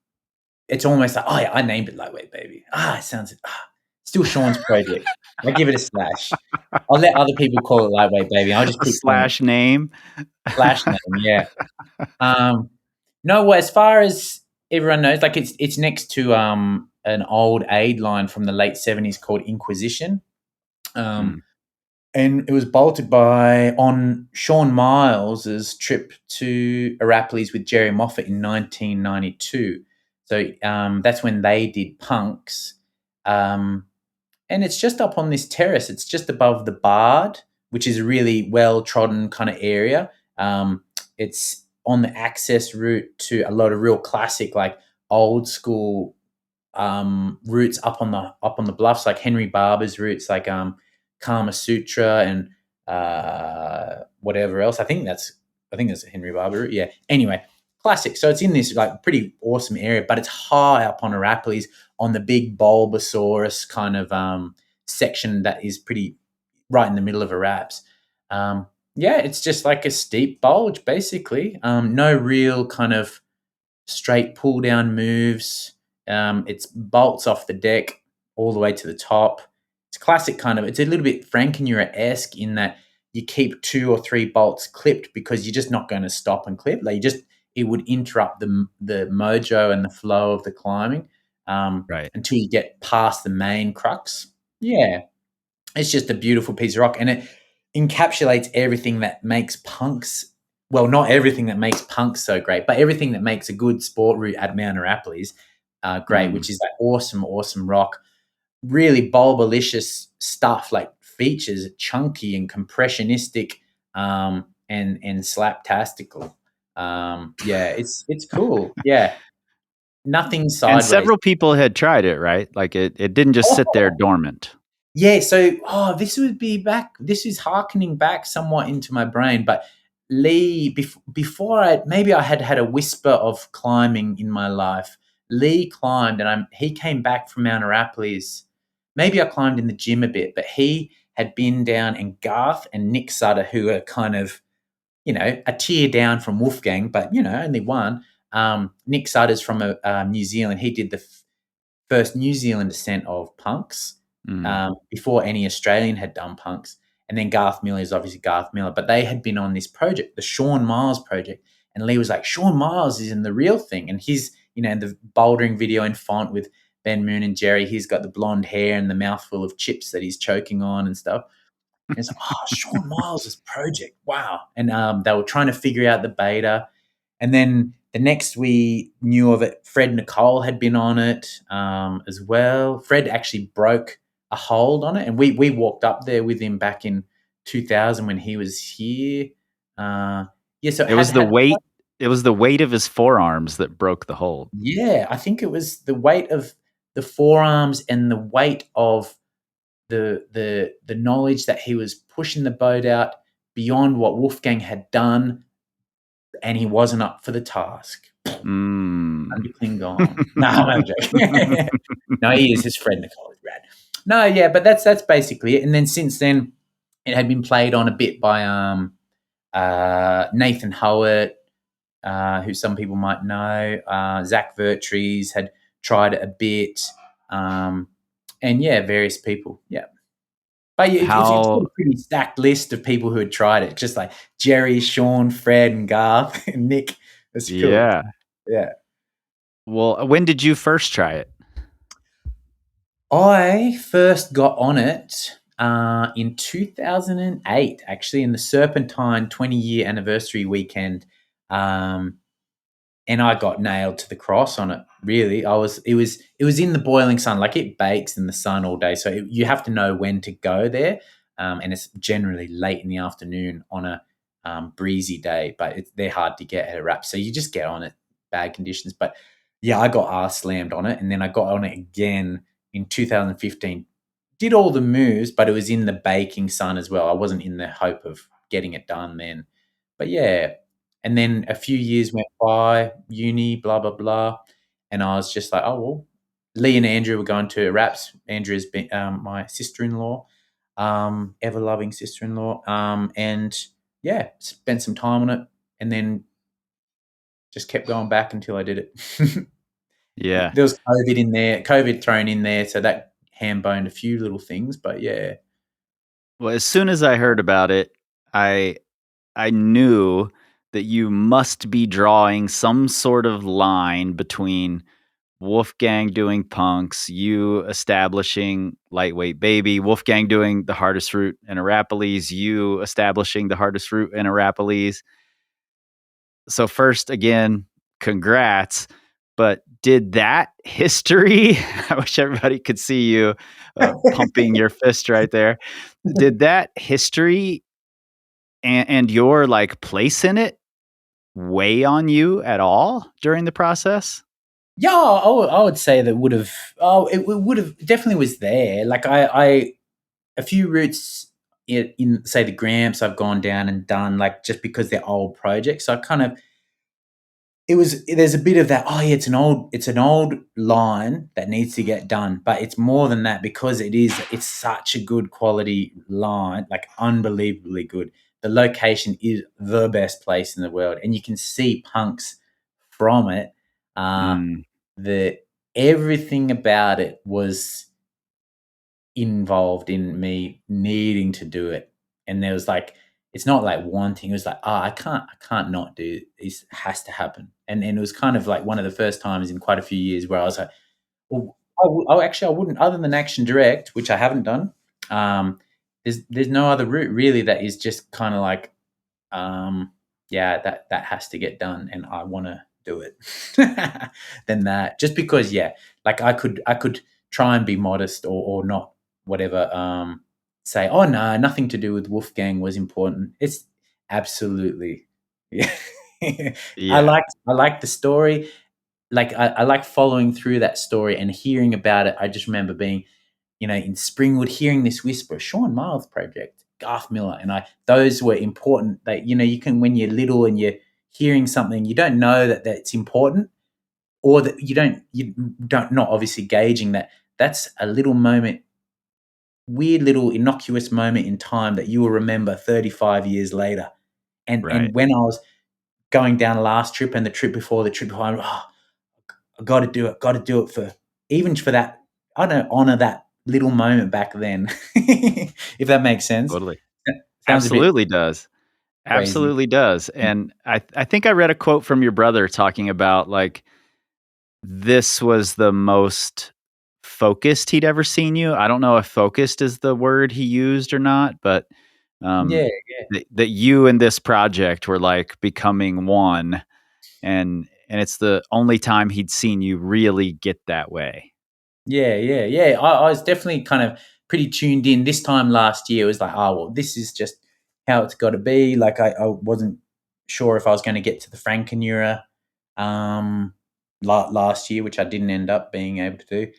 It's almost like, I named it Lightweight Baby. It sounds still Sean's project. I'll give it a slash. I'll let other people call it Lightweight Baby. I'll just keep slash name. Slash name, yeah. No, well, as far as everyone knows, like it's next to an old aid line from the late 70s called Inquisition. Mm. And it was bolted on Shaun Miles's trip to Arapiles with Jerry Moffat in 1992. So that's when they did Punks. And it's just up on this terrace. It's just above the Bard, which is a really well-trodden kind of area. It's on the access route to a lot of real classic, like old school routes up on the bluffs, like Henry Barber's routes, like Kama Sutra and whatever else. I think that's a Henry Barber route. Yeah. Anyway, classic. So it's in this like pretty awesome area, but it's high up on Arapiles on the big Bulbasaurus kind of section that is pretty right in the middle of Araps. Yeah, it's just like a steep bulge, basically. No real kind of straight pull down moves. It's bolts off the deck all the way to the top. It's classic kind of. It's a little bit Frankenmuir-esque in that you keep 2 or 3 bolts clipped because you're just not going to stop and clip. Like it would interrupt the mojo and the flow of the climbing Right. until you get past the main crux. Yeah, it's just a beautiful piece of rock, and it encapsulates everything that makes punks. Well, not everything that makes punks so great, but everything that makes a good sport route at Mount Arapiles great, which is that awesome, awesome rock. Really bulbalicious stuff, like features, chunky and compressionistic and slaptastical. Yeah, it's cool. Yeah. Nothing sideways. And several people had tried it, right? Like it didn't just sit there dormant. Yeah, so this is hearkening back somewhat into my brain, but Lee, before I had a whisper of climbing in my life. Lee climbed, and he came back from Mount Arapiles. Maybe I climbed in the gym a bit, but he had been down, and Garth and Nick Sutter, who are kind of, a tier down from Wolfgang, but only one. Nick Sutter's from New Zealand. He did the first New Zealand ascent of punks. Before any Australian had done punks. And then Garth Miller is obviously Garth Miller, but they had been on this project, the Shaun Miles project. And Lee was like, Shaun Miles is in the real thing. And he's, in the bouldering video in font with Ben Moon and Jerry, he's got the blonde hair and the mouthful of chips that he's choking on and stuff. And it's like, Shaun Miles' project. Wow. And they were trying to figure out the beta. And then the next we knew of it, Fred Nicole had been on it as well. Fred actually broke a hold on it, and we walked up there with him back in 2000 when he was here. So it was the weight. It was the weight of his forearms that broke the hold. Yeah, I think it was the weight of the forearms and the weight of the knowledge that he was pushing the boat out beyond what Wolfgang had done, and he wasn't up for the task. Under Klingon. No, I'm joking. No, he is. His friend Nicole is rad. No, yeah, but that's basically it. And then since then, it had been played on a bit by Nathan Howard, who some people might know. Zach Vertrees had tried it a bit, and yeah, various people. Yeah, but it's a pretty stacked list of people who had tried it. Just like Jerry, Shaun, Fred, and Garth, and Nick. That's cool. Yeah. Yeah. Well, when did you first try it? I first got on it in 2008, actually, in the Serpentine 20-year anniversary weekend, and I got nailed to the cross on it. Really, it was in the boiling sun, like it bakes in the sun all day. So you have to know when to go there, and it's generally late in the afternoon on a breezy day. But they're hard to get at Araps, so you just get on it, bad conditions. But yeah, I got arse slammed on it, and then I got on it again in 2015, did all the moves, but it was in the baking sun as well. I wasn't in the hope of getting it done then. But yeah, and then a few years went by, uni, blah, blah, blah, and I was just like, oh, well, Lee and Andrew were going to Araps. Andrew's been my sister-in-law, ever-loving sister-in-law, and yeah, spent some time on it, and then just kept going back until I did it. Yeah. There was COVID thrown in there, so that ham-boned a few little things, but yeah. Well, as soon as I heard about it, I knew that you must be drawing some sort of line between Wolfgang doing punks, you establishing lightweight baby, Wolfgang doing the hardest route in Arapiles, you establishing the hardest route in Arapiles. So first, again, congrats. But did that history, I wish everybody could see you pumping your fist right there. Did that history and your like place in it weigh on you at all during the process? Yeah, I would say that would have. Oh, it would have definitely was there. Like a few routes in say the Gramps I've gone down and done like just because they're old projects. So I kind of there's a bit of that. Oh yeah, it's an old line that needs to get done, but it's more than that because it's such a good quality line, like unbelievably good. The location is the best place in the world, and you can see punks from it. Uh, Mm, the Everything about it was involved in me needing to do it. And there was like it's not like wanting, it was like, oh, I can't not do this, has to happen. And it was kind of like one of the first times in quite a few years where I was like, well, actually I wouldn't other than Action Direct, which I haven't done. There's no other route really that is just kind of like yeah, that has to get done and I want to do it than that just because like I could try and be modest or not whatever say oh no nothing to do with Wolfgang was important. It's absolutely yeah. yeah. I like the story, like I like following through that story and hearing about it. I just remember being in Springwood, hearing this whisper, Sean Miles project, Garth Miller, and those were important. That you can when you're little and you're hearing something, you don't know that that's important, or that you don't not obviously gauging that that's a little moment, weird little innocuous moment in time that you will remember 35 years later. And Right. when I was going down last trip and the trip before the trip before, I got to do it. Got to do it for even for that. I don't honor that little moment back then, if that makes sense. Totally. Sounds a bit Absolutely does. crazy. Absolutely does. And I think I read a quote from your brother talking about like this was the most focused he'd ever seen you. I don't know if focused is the word he used or not, but Yeah, that you and this project were like becoming one, and it's the only time he'd seen you really get that way. yeah. I was definitely kind of pretty tuned in. This time last year, it was like, oh well, this is just how it's got to be. Like I wasn't sure if I was going to get to the Frankenura um, last year, which I didn't end up being able to do.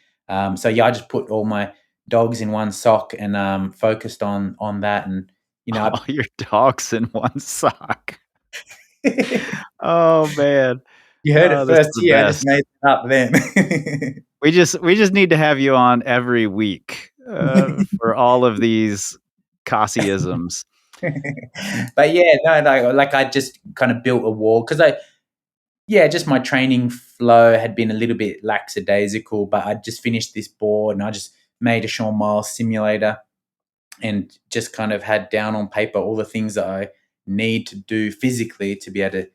So yeah, I just put all my dogs in one sock and focused on that. And All your dogs in one sock. I, Oh man. you heard it Oh, this is first the here. I just best. made it up then. We just need to have you on every week for all of these Cosseyisms. But yeah, no, like I just kind of built a wall because just my training flow had been a little bit lackadaisical, but I just finished this board and I just made a Sean Miles simulator and just kind of had down on paper all the things that I need to do physically to be able to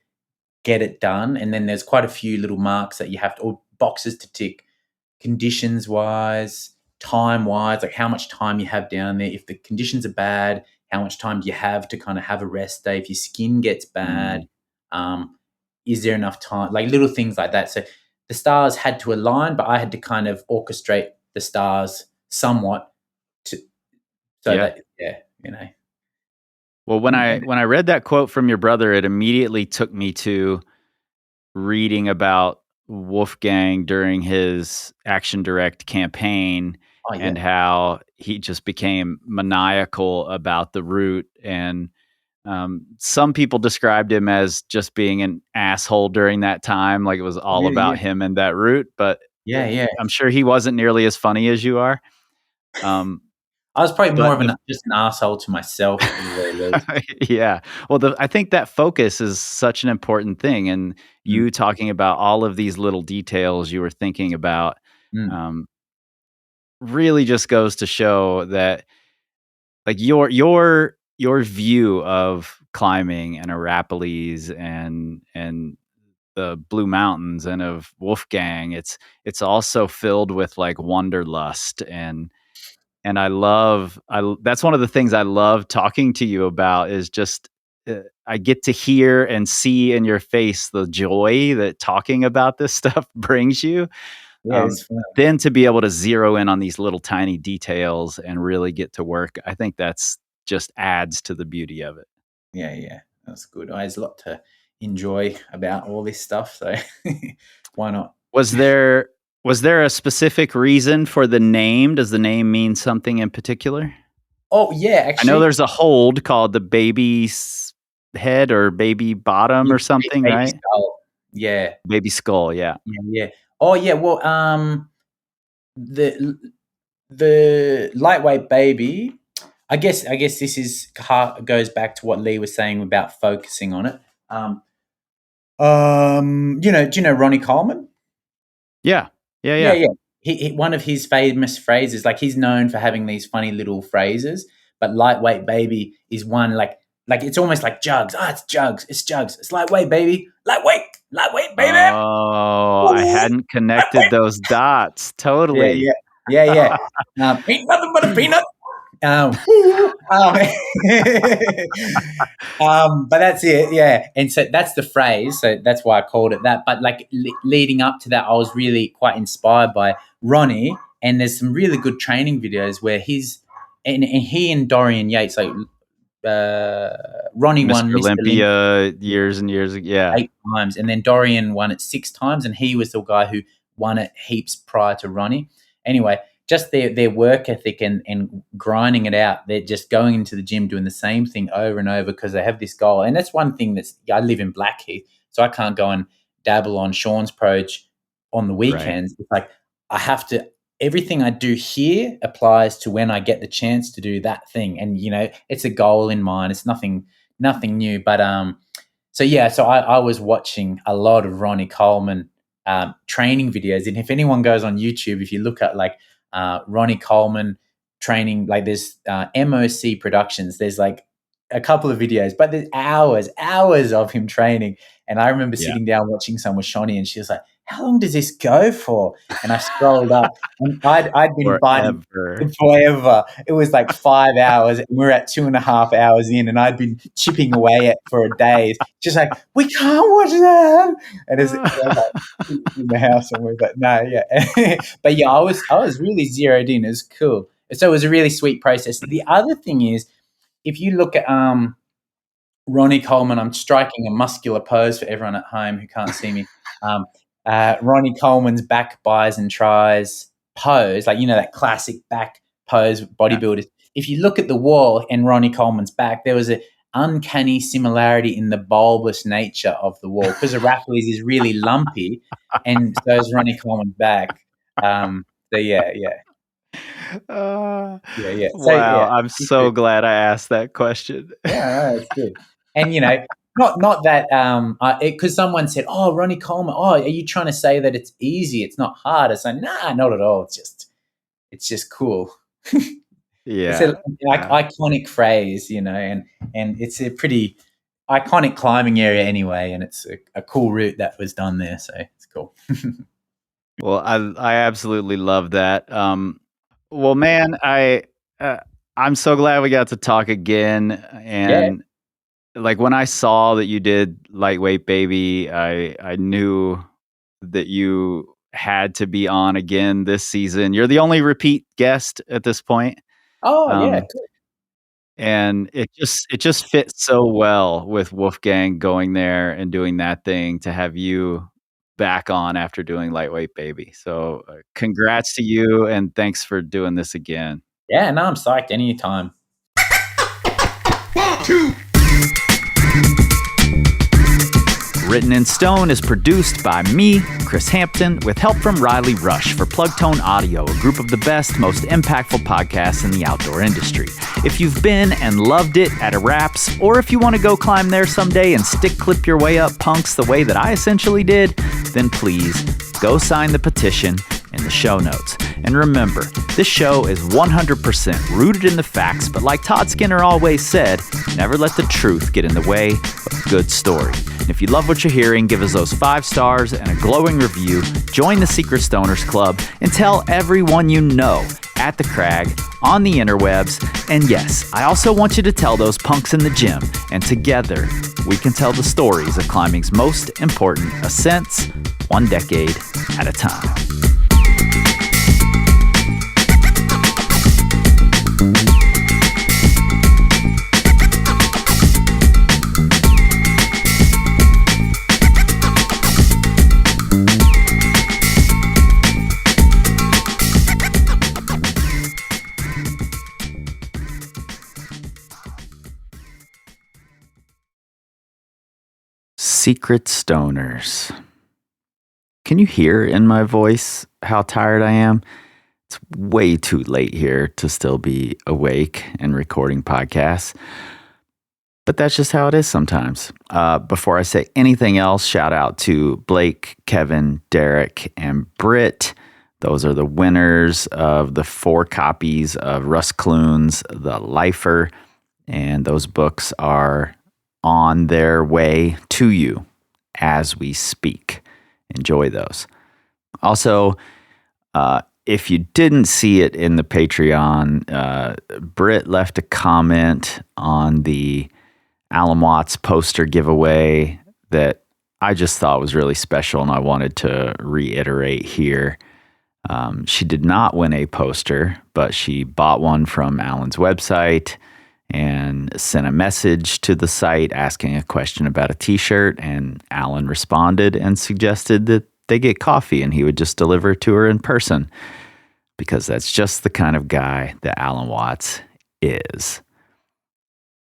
get it done. And then there's quite a few little marks that you have to, or boxes to tick, conditions wise, time wise, like how much time you have down there. If the conditions are bad, how much time do you have to kind of have a rest day? If your skin gets bad, Mm, um, is there enough time? Like little things like that. So the stars had to align, but I had to kind of orchestrate the stars somewhat to so yeah. that Well, and when I read that quote from your brother, it immediately took me to reading about Wolfgang during his Action Direct campaign oh and yeah, how he just became maniacal about the route. And some people described him as just being an asshole during that time, like it was all really, about him and that route. But yeah. I'm sure he wasn't nearly as funny as you are. Um, I was probably more but of the just an asshole to myself at the very least. yeah. Well, I think that focus is such an important thing, and Mm, you talking about all of these little details you were thinking about, mm. um, really just goes to show that, like, your view of climbing and Arapiles and the Blue Mountains and of Wolfgang, it's also filled with like wanderlust and that's one of the things I love talking to you about is just I get to hear and see in your face the joy that talking about this stuff brings you. Yeah, it's fun. Then to be able to zero in on these little tiny details and really get to work, I think that's just adds to the beauty of it. Yeah, that's good. There's a lot to enjoy about all this stuff, so why not? Was there a specific reason for the name? Does the name mean something in particular? Oh yeah, I know actually, there's a hold called the baby's head or baby bottom or something, baby right? skull. Yeah, Baby skull, yeah. yeah. Oh yeah. Well, the lightweight baby. I guess this goes back to what Lee was saying about focusing on it. Do you know Ronnie Coleman? Yeah. Yeah. He one of his famous phrases, like he's known for having these funny little phrases, but lightweight baby is one like it's almost like jugs. It's jugs. It's jugs. It's lightweight baby. Lightweight baby. Oh, I hadn't connected those dots. Totally. Yeah. Ain't nothing but a peanut. But that's it, yeah. And so that's the phrase. So that's why I called it that. But like leading up to that, I was really quite inspired by Ronnie. And there's some really good training videos where he and Dorian Yates, like Ronnie won Mr. Olympia years and years ago. Yeah. 8 times, and then Dorian won it 6 times, and he was the guy who won it heaps prior to Ronnie. Anyway, just their work ethic and grinding it out. They're just going into the gym, doing the same thing over and over because they have this goal. And that's one thing I live in Blackheath, so I can't go and dabble on Sean's Proge on the weekends. Right. It's like I have to, everything I do here applies to when I get the chance to do that thing. And, it's a goal in mind. It's nothing new. But so I was watching a lot of Ronnie Coleman training videos. And if anyone goes on YouTube, if you look at like Ronnie Coleman training, like there's MOC Productions, there's like a couple of videos, but there's hours of him training. And I remember sitting down watching some with Shani, and she was like, how long does this go for? And I scrolled up, and I'd been biting forever. It was like 5 hours, and we were at 2.5 hours in, and I'd been chipping away at for a day. Just like, we can't watch that. And it's like in the house, and we're like, no, yeah. But yeah, I was really zeroed in. It was cool. So it was a really sweet process. The other thing is, if you look at Ronnie Coleman, I'm striking a muscular pose for everyone at home who can't see me. Ronnie Coleman's back buys and tries pose, like, that classic back pose bodybuilders. If you look at the wall and Ronnie Coleman's back, there was an uncanny similarity in the bulbous nature of the wall because Arapiles is really lumpy, and so is Ronnie Coleman's back. So yeah. Wow, So, I'm so glad I asked that question. Yeah, that's good. And not that because someone said, "Oh, Ronnie Coleman. Oh, are you trying to say that it's easy? It's not hard?" I said, "Nah, not at all. It's just cool." Yeah, it's an iconic phrase, and it's a pretty iconic climbing area anyway, and it's a cool route that was done there, so it's cool. Well, I absolutely love that. Well, man, I'm so glad we got to talk again. And like when I saw that you did Lightweight Baby, I knew that you had to be on again this season. You're the only repeat guest at this point. Oh, yeah. Cool. And it just fits so well with Wolfgang going there and doing that thing to have you back on after doing Lightweight Baby. So congrats to you, and thanks for doing this again. Yeah, no, I'm psyched anytime. 1, 2. Written in Stone is produced by me, Chris Hampton, with help from Riley Rush for Plugtone Audio, a group of the best, most impactful podcasts in the outdoor industry. If you've been and loved it at Araps, or if you want to go climb there someday and stick clip your way up punks the way that I essentially did, then please go sign the petition in the show notes. And remember, this show is 100% rooted in the facts, but like Todd Skinner always said, never let the truth get in the way of a good story. And if you love what you're hearing, give us those 5 stars and a glowing review, join the Secret Stoners Club, and tell everyone you know at the Crag, on the interwebs, and yes, I also want you to tell those punks in the gym, and together we can tell the stories of climbing's most important ascents, 1 decade at a time. Secret Stoners. Can you hear in my voice how tired I am? It's way too late here to still be awake and recording podcasts. But that's just how it is sometimes. Before I say anything else, shout out to Blake, Kevin, Derek, and Britt. Those are the winners of the 4 copies of Russ Clune's The Lifer. And those books are on their way to you as we speak. Enjoy those. Also, if you didn't see it in the Patreon, Britt left a comment on the Alan Watts poster giveaway that I just thought was really special, and I wanted to reiterate here. She did not win a poster, but she bought one from Alan's website and sent a message to the site asking a question about a t-shirt, and Alan responded and suggested that they get coffee and he would just deliver it to her in person, because that's just the kind of guy that Alan Watts is.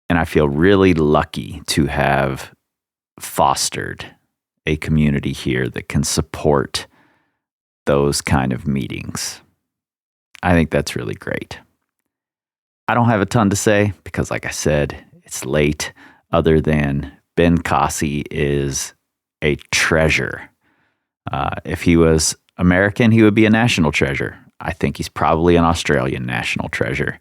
And I feel really lucky to have fostered a community here that can support those kind of meetings. I think that's really great. I don't have a ton to say because, like I said, it's late, other than Ben Cossey is a treasure. If he was American, he would be a national treasure. I think he's probably an Australian national treasure.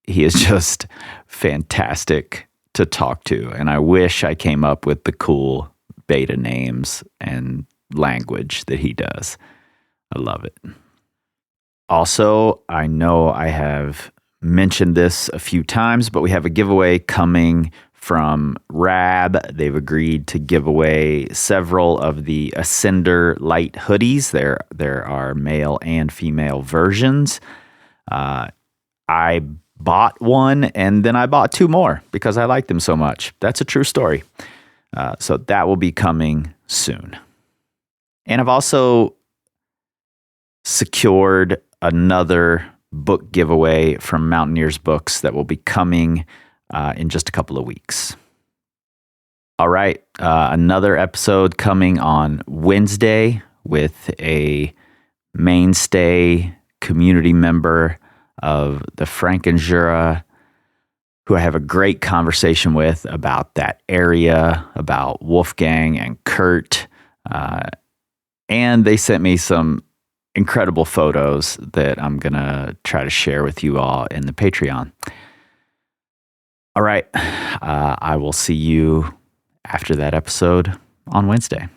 He is just fantastic to talk to, and I wish I came up with the cool beta names and language that he does. I love it. Also, I know I have mentioned this a few times, but we have a giveaway coming from Rab. They've agreed to give away several of the Ascender light hoodies. There are male and female versions. I bought one, and then I bought 2 more because I like them so much. That's a true story. So that will be coming soon. And I've also secured another book giveaway from Mountaineers Books that will be coming in just a couple of weeks. All right, another episode coming on Wednesday with a mainstay community member of the Frankenjura, who I have a great conversation with about that area, about Wolfgang and Kurt. And they sent me some incredible photos that I'm going to try to share with you all in the Patreon. All right. I will see you after that episode on Wednesday.